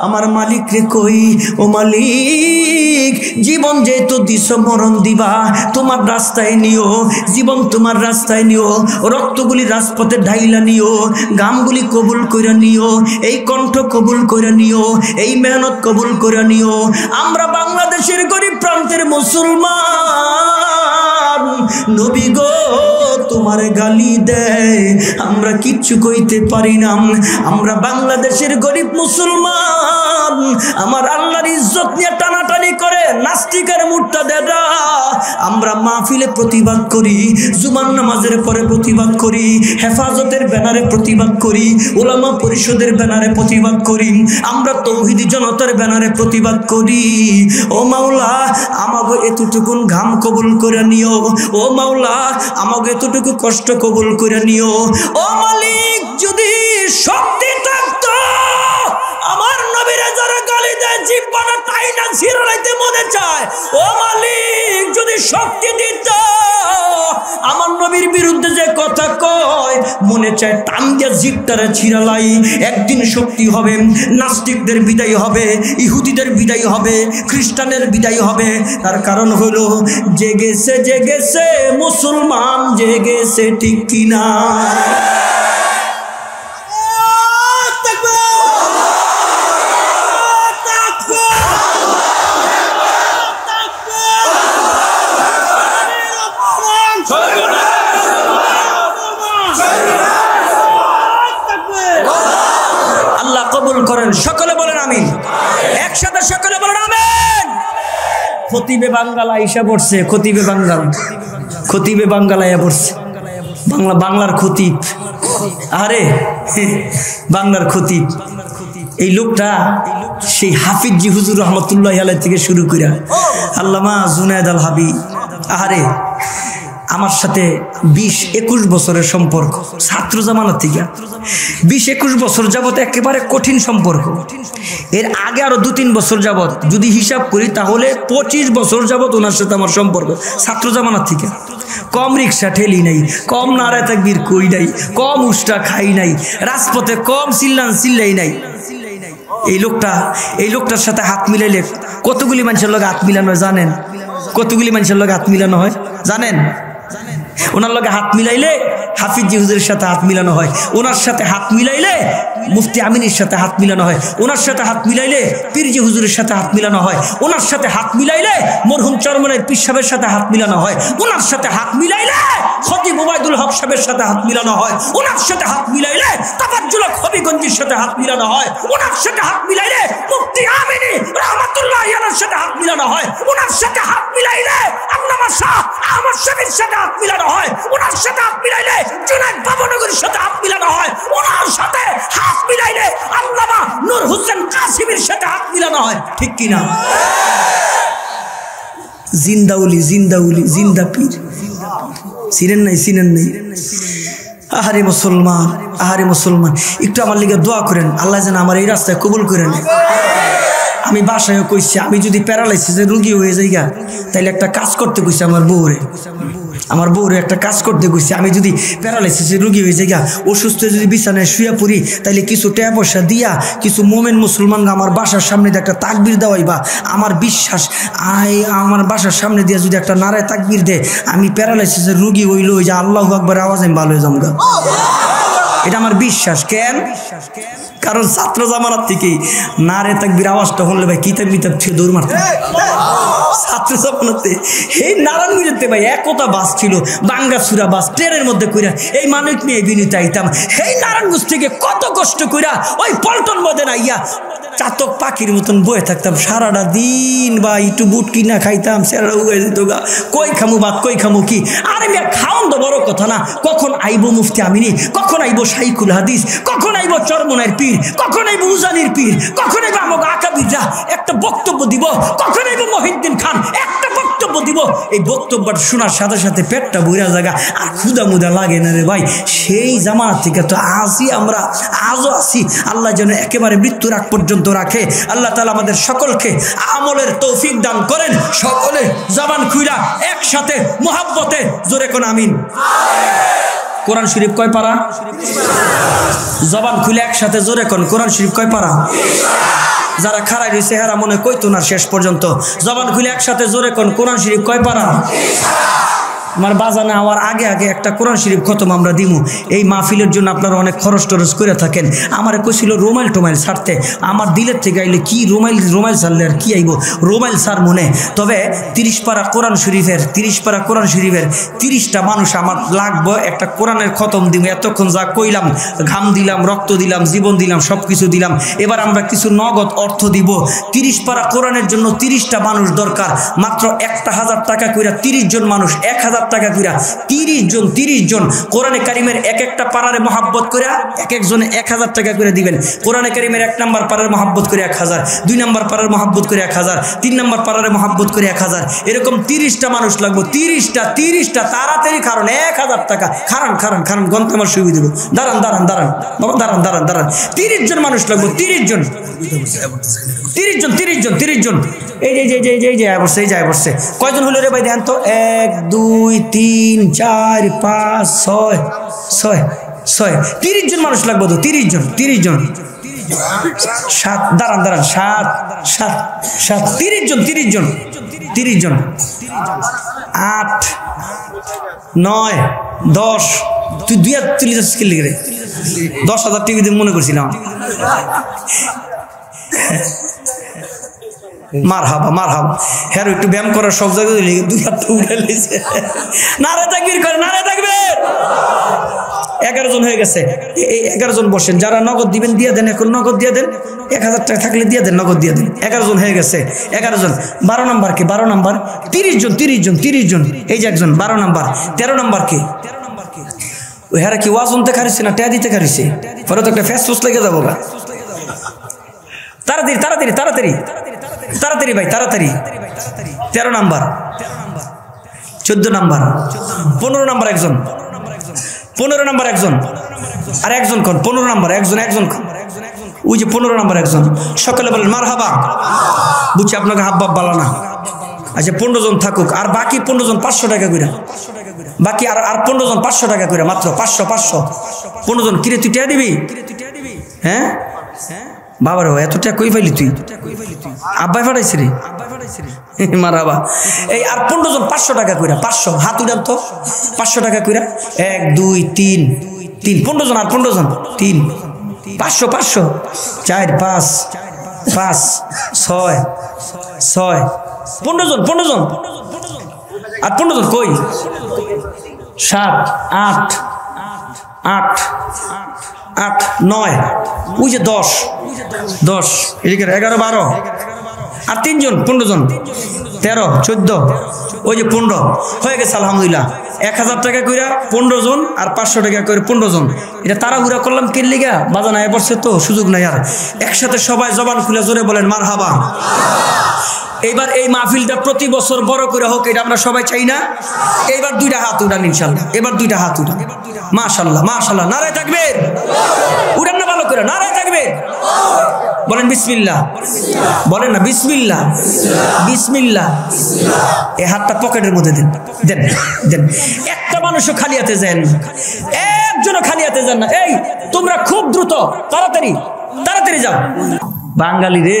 Speaker 1: আমার মালিক রে কই, ও মালিক, জীবন যেহেতু দিছ মরণ দিবা, তোমার রাস্তায় নিও, জীবন তোমার রাস্তায় নিও, রক্তগুলি রাজপথে ঢাইলা নিও, গামগুলি কবুল করে নিও, এই কণ্ঠ কবুল করে নিও, এই মেহনত কবুল করে নিও। আমরা বাংলাদেশের গরিব প্রান্তের মুসলমান, নবী গো তোমার গালি দেয়, আমরা কিচ্ছু কইতে পারি না। আমরা বাংলাদেশের গরিব মুসলমান, আমার আল্লাহর ইজ্জত নিয়ে টানাটানি করে নাস্তিকের মুরতাদেরা। আমরা মাহফিলে প্রতিবাদ করি, জুমার নামাজের পরে প্রতিবাদ করি, হেফাজতের ব্যানারে প্রতিবাদ করি, ওলামা পরিষদের ব্যানারে প্রতিবাদ করি, আমরা তৌহিদি জনতার ব্যানারে প্রতিবাদ করি। ও মাওলা, আমাকে এতটুকুন ঘাম কবুল করে নিও, ও মাওলা আমাকে এতটুকু কষ্ট কবুল করে নিও। ও মালিক, যদি শক্তি থাকতো আমার নবীরে যারা গালি দেয় জিহ্বাটা টাইনা ছিড়াইতে মনে চায়, ও মালিক যদি শক্তি দিত আমার নবীর বিরুদ্ধে যে কথা কয় মনে চায় টান দিয়ে জিহ্বাটারে ছিড়ালাই। একদিন শক্তি হবে, নাস্তিকদের বিদায় হবে, ইহুদিদের বিদায় হবে, খ্রিস্টানের বিদায় হবে। তার কারণ হলো জেগেছে জেগেছে মুসলমান, জেগেছে ঠিক কিনা? আল্লাহ কবুল করেন, সকলে বলেন আমিন। একসাথে সকলে বলেন আমিন। খতিবে বাঙ্গালা আইসা পড়ছে, খতিবে বাঙ্গাল, খতিবে বাঙ্গালা আইয়া পড়ছে, বাংলার খতিব। আরে বাংলার খতিব এই লোকটা সেই হাফিজ জি হুজুর রহমতুল্লাহ আলাইহি থেকে শুরু করে আল্লামা জুনায়েদ আল হাবিব। আরে আমার সাথে 20-21 বছরের সম্পর্ক, ছাত্র জামানা থেকে 20-21 বছর যাবত একেবারে কঠিন সম্পর্ক। এর আগে আরো 2-3 বছর যাবত যদি হিসাব করি তাহলে 25 বছর যাবত ওনার সাথে আমার সম্পর্ক, ছাত্র জামানা থেকে। কম রিক্সা ঠেলি নাই, কম নারায় তাকবীর কই নাই, কম উষ্টা খাই নাই, রাজপথে কম চিল্লাই নাই। এই লোকটার সাথে হাত মিলাইলে কতগুলি মানুষের লগে হাত মিলানো হয় জানেন? কতগুলি মানুষের লগে হাত মিলানো হয় জানেন? ওনার লগে হাত মিলাইলে হাফিজ জি হুজুরের সাথে হাত মিলানো হয়, ওনার সাথে হাত মিলাইলে মুফতি আমিনের সাথে হাত মিলানো হয়, ওনার সাথে হাত মিলাইলে পীর জি হুজুরের সাথে হাত মিলানো হয়, ওনার সাথে হাত মিলাইলে মরহুম চরমনের পীর সাহেবের সাথে হাত মিলানো হয়, ওনার সাথে হাত মিলাইলে খতিব ওবায়দুল হক সাহেবের সাথে হাত মিলানো হয়, ওনার সাথে হাত মিলাইলে তাফাজ্জুল হক হবিগঞ্জের সাথে হাত মিলানো হয়, ওনার সাথে হাত মিলাইলে মুফতি আমিনী রাহমাতুল্লাহ আলাইহির সাথে হাত মিলানো হয়, ওনার সাথে হাত মিলাইলে আল্লামা শাহ আহমদ শফির সাথে হাত মিলানো হয়, ওনার সাথে হাত মিলাইলে জুনায়েদ বাবনগরের সাথে হাত মিলানো হয়, ওনার সাথে হাত মিলাইলে আল্লামা নূর হোসেন কাসিমের সাথে হাত মিলানো হয়। ঠিক কিনা? জিন্দাউলি জিন্দাউলি জিন্দা পীর চিনেন নাই? আহারে মুসলমান, আহারে মুসলমান, একটু আমার লিগে দোয়া করেন, আল্লাহ যেন আমার এই রাস্তায় কবুল করেন। আমি বাসায়ও কইছি আমি যদি প্যারালাইসিসের রুগী হয়ে যাই তাইলে একটা কাজ করতে কইছি আমার বউরে একটা কাজ করতে কইছি। আমি যদি প্যারালাইসিসের রুগী হয়ে যাই অসুস্থ যদি বিছানায় শুয়ে পড়ি তাইলে কিছু টাকা পয়সা দিয়া কিছু মোমেন মুসলমান আমার বাসার সামনে দিয়ে একটা তাকবীর দেওয়াই বা আমার বিশ্বাস আমার বাসার সামনে দিয়ে যদি একটা নারায় তাকবীর দেয় আমি প্যারালাইসিসের রুগী হইল ওই যে আল্লাহু আকবার আওয়াজ আমি ভালো হয়ে যাবো। এটা আমার বিশ্বাস। কেন? কারণ ছাত্র জামানার থেকেই নারে তাকবীর আওয়াজটা হলে ভাই কিতাব মিতাব ছিল দৌড় মারতে ছাত্র জামানাতে এই নারায়ণগঞ্জেতে ভাই একতা বাস ছিল বাঙ্গাসুরা বাস ট্রেনের মধ্যে কইরা এই মানিক নিয়ে বিনীত আইতাম এই নারায়ণগঞ্জ থেকে কত কষ্ট কইরা ওই পল্টন মধ্যে আইয়া চাতক পাখির মতন বয়ে থাকতাম সারাটা দিন বা একটু বুট কিনা খাইতাম সেরা উড়ে যেত গা কই খামু ভাত কই খামু কি আরে মিয়া খাওন তো বড় কথা না কখন আইবো মুফতি আমিনী কখন আইবো শাইখুল হাদিস কখন আইবো চরমনের পীর কখন আইবো উজানির পীর কখন আইবো আমাকে আকাবিররা একটা বক্তব্য দিব কখন আইবো মহিউদ্দিন খান একটা বক্তব্য দিব এই বক্তব্যটা শোনার সাথে সাথে পেটটা বুইরা জায়গা আর ক্ষুদা মুদা লাগে না রে ভাই সেই জামানা থেকে তো আমরা আজও আছি আল্লাহ যেন একেবারে মৃত্যুর আগ পর্যন্ত রাখে আল্লাহ তাআলা আমাদের সকলকে আমলের তৌফিক দান করেন সকলে জবান খুইলা একসাথে মুহাব্বতে জোরে কোন আমিন কোরআন শরীফ কয় পারা জবান খুলে একসাথে জোরে কোন কোরআন শরীফ কয় পারা যারা খাড়াই রয়েছে হেরা মনে কইতো না শেষ পর্যন্ত জবান খুলে একসাথে জোরে কোন কোরআন শরীফ কয় পারা আমার বাজানে হওয়ার আগে আগে একটা কোরআন শরীফ খতম আমরা দিমু এই মাহফিলের জন্য আপনারা অনেক খরচ টরচ করে থাকেন আমারে কইছিল রোমাইল টোমাইল ছাড়তে আমার দিলের থেকে আইলে কি রোমাইল ছাড়লে আর কি আইব রোমাইল ছাড় মনে তবে 30 পারা কোরআন শরীফের 30টা মানুষ আমার লাগবে একটা কোরআনের খতম দিব এতক্ষণ যা কইলাম ঘাম দিলাম রক্ত দিলাম জীবন দিলাম সব কিছু দিলাম এবার আমরা কিছু নগদ অর্থ দিব 30 পারা কোরআনের জন্য 30টা মানুষ দরকার মাত্র 1000 টাকা কইরা 30 জন মানুষ 1000 টাকা কইরা 30 জন কোরআনে কারিমের এক একটা পারারে মহব্বত কইরা এক একজনে 1000 টাকা করে দিবেন কোরআনে কারিমের 1 নাম্বার পারারে মহব্বত করে 1000 2 নাম্বার পারারে মহব্বত করে 1000 3 নাম্বার পারারে মহব্বত করে 1000 এরকম 30টা মানুষ লাগবে 30টা তাড়াতাড়ি কারণ 1000 টাকা খারান গন্তে আমার সুবিধা দেব দাঁড়ান বাবা দাঁড়ান 30 জন মানুষ লাগবে 30 জন এই যায় বসছে কয়জন হলো রে ভাই দেন তো 1 2 3 4 5 6 30 জন মানুষ লাগবে তো 30 জন 7 দাঁড়ান 7 30 জন 8 9 10 তুই 2 হাত তুলি যাচ্ছিস কি লিখে 10,000 টিভিতে মনে করছিলাম মারহাবা হ্যাঁ একটু ব্যায়াম করার সব জায়গায় 2 হাত উঠে লিছে নারে তাকবীর করে নারে তাকবীর 11 জন হয়ে গেছে এই 11 জন বসেন যারা নগদ দিবেন দিয়ে দেন এখন নগদ দিয়ে দেন 1000 টাকা থাকলে দিয়ে দেন নগদ দিয়ে দেন 11 জন হয়ে গেছে 11 জন 12 নাম্বার কে 12 নাম্বার 30 জন এই যে একজন 12 নাম্বার 13 নাম্বার কে ওই হারা কি ওয়াজ উনতে খারিছে না টিয়া দিতে খারিছে পরে তো একটা ফেসফুস লেগে যাবো গা তাড়াতাড়ি ভাই 13 নাম্বার 14 নাম্বার 15 নাম্বার একজন 15 নাম্বার একজন আর একজন কোন 15 নাম্বার একজন ওই যে 15 নাম্বার একজন সকালে বলেন মারহাবা বুঝছি আপনাকে হাব্বাব বালা না আচ্ছা 15 জন থাকুক আর বাকি 15 জন 500 টাকা কইরা বাকি আর 15 জন 500 টাকা কইরা মাত্র 500 15 জন কিরে তুই টিয়া দিবি হ্যাঁ বাবার এত টাকা কই পাইলি তুই আব্বাই ফাটাইছি রে মারাবা এই আর 15 জন 500 টাকা কইরা 500 হাত উড়ান তো 500 টাকা কইরা 1 2 3 15 জন আর 15 জন 3 500 4 5 6 15 জন আর 15 জন কই 7 8 9 ওই যে 10 এদিকে 11 12 আর 3 জন 15 জন 13 14 ওই যে 15 হয়ে গেছে আলহামদুলিল্লাহ 1000 টাকা কইরা 15 জন আর 500 টাকা করে 15 জন এটা তাড়াহুড়া করলাম কি লিগা বাজানা এ পড়ছে তো সুযোগ নাই আর একসাথে সবাই জবান খুলে জোরে বলেন মারহাবা এইবার এই মাহফিলটা প্রতি বছর বড় করে হোক এটা আমরা সবাই চাই না এইবার 2টা হাত উঠান ইনশাআল্লাহ এবার 2টা হাত উঠান মাশাআল্লাহ নারায়ে তাকবীর উঠান না ভালো করে নারায়ে তাকবীর বলেন বিসমিল্লাহ বলেন না বিসমিল্লাহ এই হাতটা পকেটের মধ্যে দেন একটা মানুষও খালি হাতে যান একজনও খালি হাতে যান না এই তোমরা খুব দ্রুত তাড়াতাড়ি যাও বাঙালি রে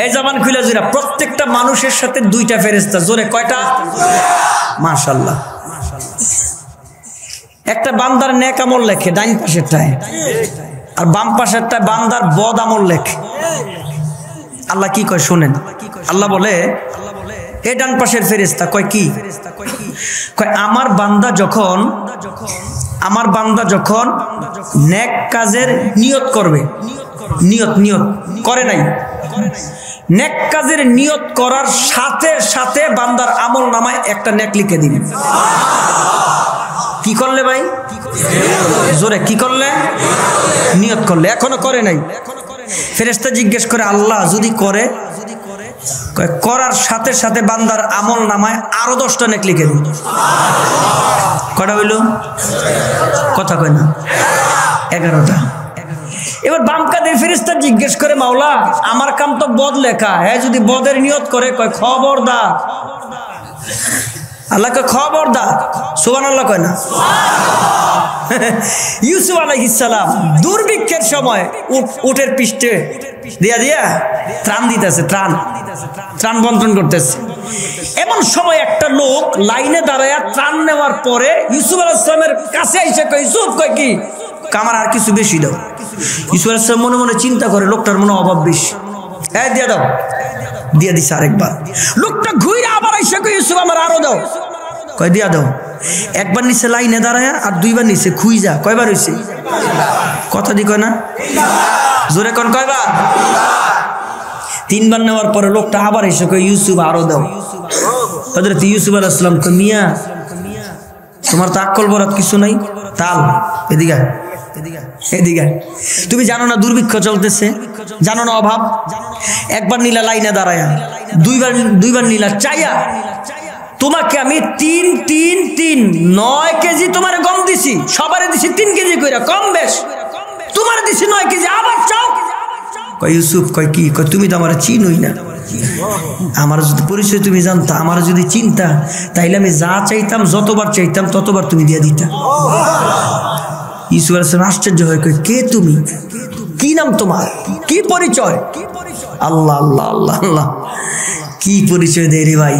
Speaker 1: এই জবান খুলে জোরে প্রত্যেকটা মানুষের সাথে 2টা ফেরেশতা জোরে কয়টা মাশাআল্লাহ একটা বান্দার নেক আমল লেখে ডাইন পাশেরটায় আর বাম পাশেরটা বান্দার বদ আমল লেখে। আল্লাহ কি কয় শুনেন, আল্লাহ বলে এই ডান পাশের ফেরেশতা কয় কি কয়, আমার বান্দা যখন নেক কাজের নিয়ত করবে, নিয়ত করে নাই, নেক কাজের নিয়ত করার সাথে সাথে বান্দার আমল নামায় একটা নেক লিখে দিবে। কি করলে ভাই? জোরে কি করলে? নিয়ত করলে। এখনো করে নাই। ফেরেশতা জিজ্ঞেস করে আল্লাহ যদি করে, করার সাথে সাথে বান্দার আমল নামায় আরো 10টা নেক লিখে দিন। কটা হইল? কথা কয় না, 11টা। এবার বাম কাদের ফেরেশতা জিজ্ঞেস করে মাওলা আমার কাম তো বদ লেখা, হ্যাঁ যদি বদের নিয়ত করে, কয় খবরদার। আল্লাহ কয় খবরদার, সুবহানাল্লাহ কয় না। ইউসুফ আলাইহিস সালাম দুর্ভিক্ষের সময় উটের পৃষ্ঠে দিয়া ত্রাণ দিতেছে, ত্রাণ বন্টন করতেছে। এমন সময় একটা লোক লাইনে দাঁড়ায় ত্রাণ নেওয়ার পরে ইউসুফ আলাইহিস সালামের কাছে এসে কয় ইউসুফ, কয় কি আমার আর কিছু বেশি দাও। ইউসুফ আলাইহিস সালাম মনে মনে চিন্তা করে লোকটার মনে অভাব বেশি, হ্যাঁ দিয়ে দাও। দিয়ে দিছে আরেকবার। লোকটা ঘুরে আবার এসে কয় ইউসুফ আমার আরো দাও। কয় দিয়া দাও। একবার নিচে লাইনে দাঁড়ায় আর 2বার নিচে খুইজা। কয়বার হয়েছে? কথা দি কয় না, জোরে কোন কয়বার? 3বার নেওয়ার পরে লোকটা আবার এসে কয় ইউসুফ আরো দাও। হযরত ইউসুফ আলাইহিস সালাম কয় মিয়া তোমার তো আকল বরাত কিছু নাই, তাল এদিকে এদিকে। তুমি জানো না দুর্ভিক্ষ চলতেছে, জানো না অভাব? একবার নীলা লাইনে দাঁড়ায়া, দুইবার নীলা চাইয়া তোমাকে আমি 9 কেজি তোমার গম দিছি, সবারে দিছি 3 কেজি কইরা, কম বেশ তোমার দিছি 9 কেজি, আবার চাও। কয় ইউসুফ, কয় কি? কয় তুমি তো আমার চিনোই না, আমার যদি পরিচয় তুমি জানতা, আমার যদি চিন্তা, তাইলে আমি যা চাইতাম যতবার চাইতাম ততবার তুমি দিয়ে দিতা। ইউসুফ আলাইহিস সালাম আশ্চর্য হয়ে কয় কে তুমি, কি নাম তোমার, কি পরিচয়? আল্লাহ আল্লাহ আল্লাহ আল্লাহ, কি পরিচয় দেয় রে ভাই।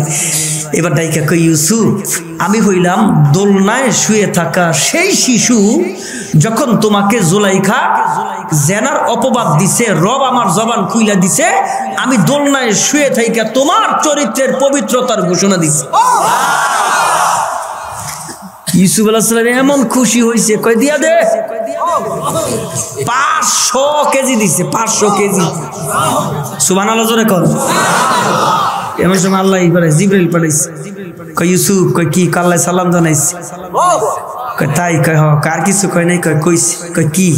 Speaker 1: এবার ডাইকা কই ইউসুফ আমি হইলাম দোলনায় শুয়ে থাকা সেই শিশু, যখন তোমাকে জুলাইখা জেনার অপবাদ দিছে, রব আমার জবান খুইলা দিছে, আমি দোলনায় শুয়ে থাইকা তোমার চরিত্রের পবিত্রতার ঘোষণা দিছি। ইউসুফ আলাইহিস সালাম এমন খুশি হইছে, কই দিয়া দে। 500 কেজি দিছে, 500 কেজি। সুবহানাল্লাহ জোরে কর। এমন সময় আল্লাহ জিবরাইল পাঠাইছে। কই ইউসুফ, কই কি আল্লাহ সালাম জানাইছে? কই তাই? কই হ। কার কিছু কই নাই? কইছি। কই কি?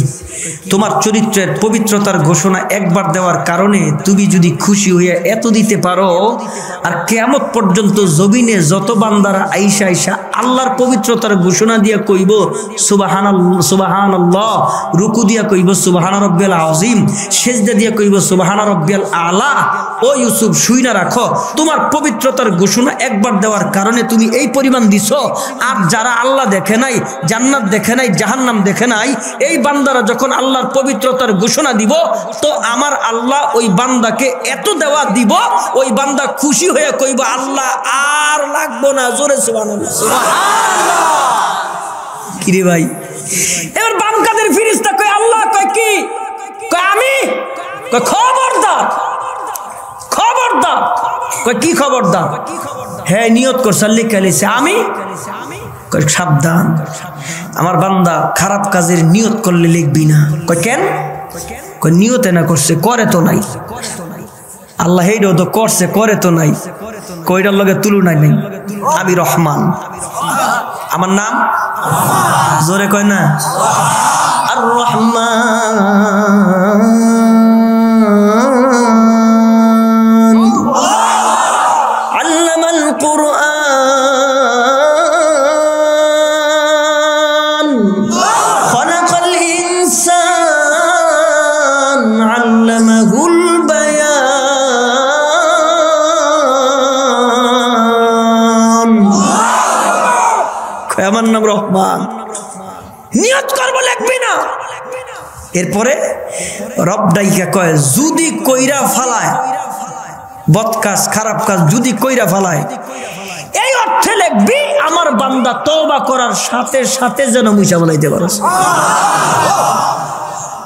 Speaker 1: তোমার চরিত্রের পবিত্রতার ঘোষণা একবার দেওয়ার কারণে তুমি যদি খুশি হইয়া এত দিতে পারো, আর কিয়ামত পর্যন্ত জমিনে যত বান্দারা আইসা আল্লাহর পবিত্রতার ঘোষণা দিয়া কইব সুবহানাল্লাহ সুবহানাল্লাহ, রুকু দিয়া কইব সুবহান রাব্বিয়াল আযীম, সিজদা দিয়া কইব সুবহান রাব্বিয়াল আলা। ও ইউসুফ শুইনা রাখো, তোমার পবিত্রতার ঘোষণা একবার দেওয়ার কারণে তুমি এই পরিমাণ দিছো। আর যারা আল্লাহ দেখে নাই, জান্নাত দেখে নাই, জাহান্নাম দেখে নাই, এই বান্দারা যখন আল্লাহর পবিত্রতার ঘোষণা দিব, তো আমার আল্লাহ ওই বান্দাকে এত দেওয়া দিব, ওই বান্দা খুশি হয়ে কইব আল্লাহ আর লাগবো না। জোরে সুবহানাল্লাহ সুবহানাল্লাহ। কি রে ভাই? এবার বাম কাদের ফেরেশতা কই আল্লাহ, কই কি? কই আমি। কই খবরদার খবরদার। কই কি খবরদার? হ্যাঁ নিয়ত করছে, লিখে লিখছে আমি। কই সাবধান, আমার বান্দা খারাপ কাজের নিয়ত করলে লিখবি না। কই কেন? কই নিয়তে না করছে, করে তো নাই। আল্লাহ এইটাও তো করছে, করে তো নাই। কইটার লগে তুলনায় নেই। আমি রহমান, আমার নাম জোরে কয় না আর রহমান। আল্লামাল কুরআন, খলাকাল ইনসান, আল্লামাহুল বায়ান। আমার নাম রহমান। নিয়ত করবো লিখবি না। এরপরে রব ডাইকা কয় যদি কইরা ফালায় বদ কাজ, খারাপ কাজ যদি কইরা ফালায়, এই অর্থে লিখবি আমার বান্দা তওবা করার সাথে সাথে যেন মুছা বলাইতে পারো।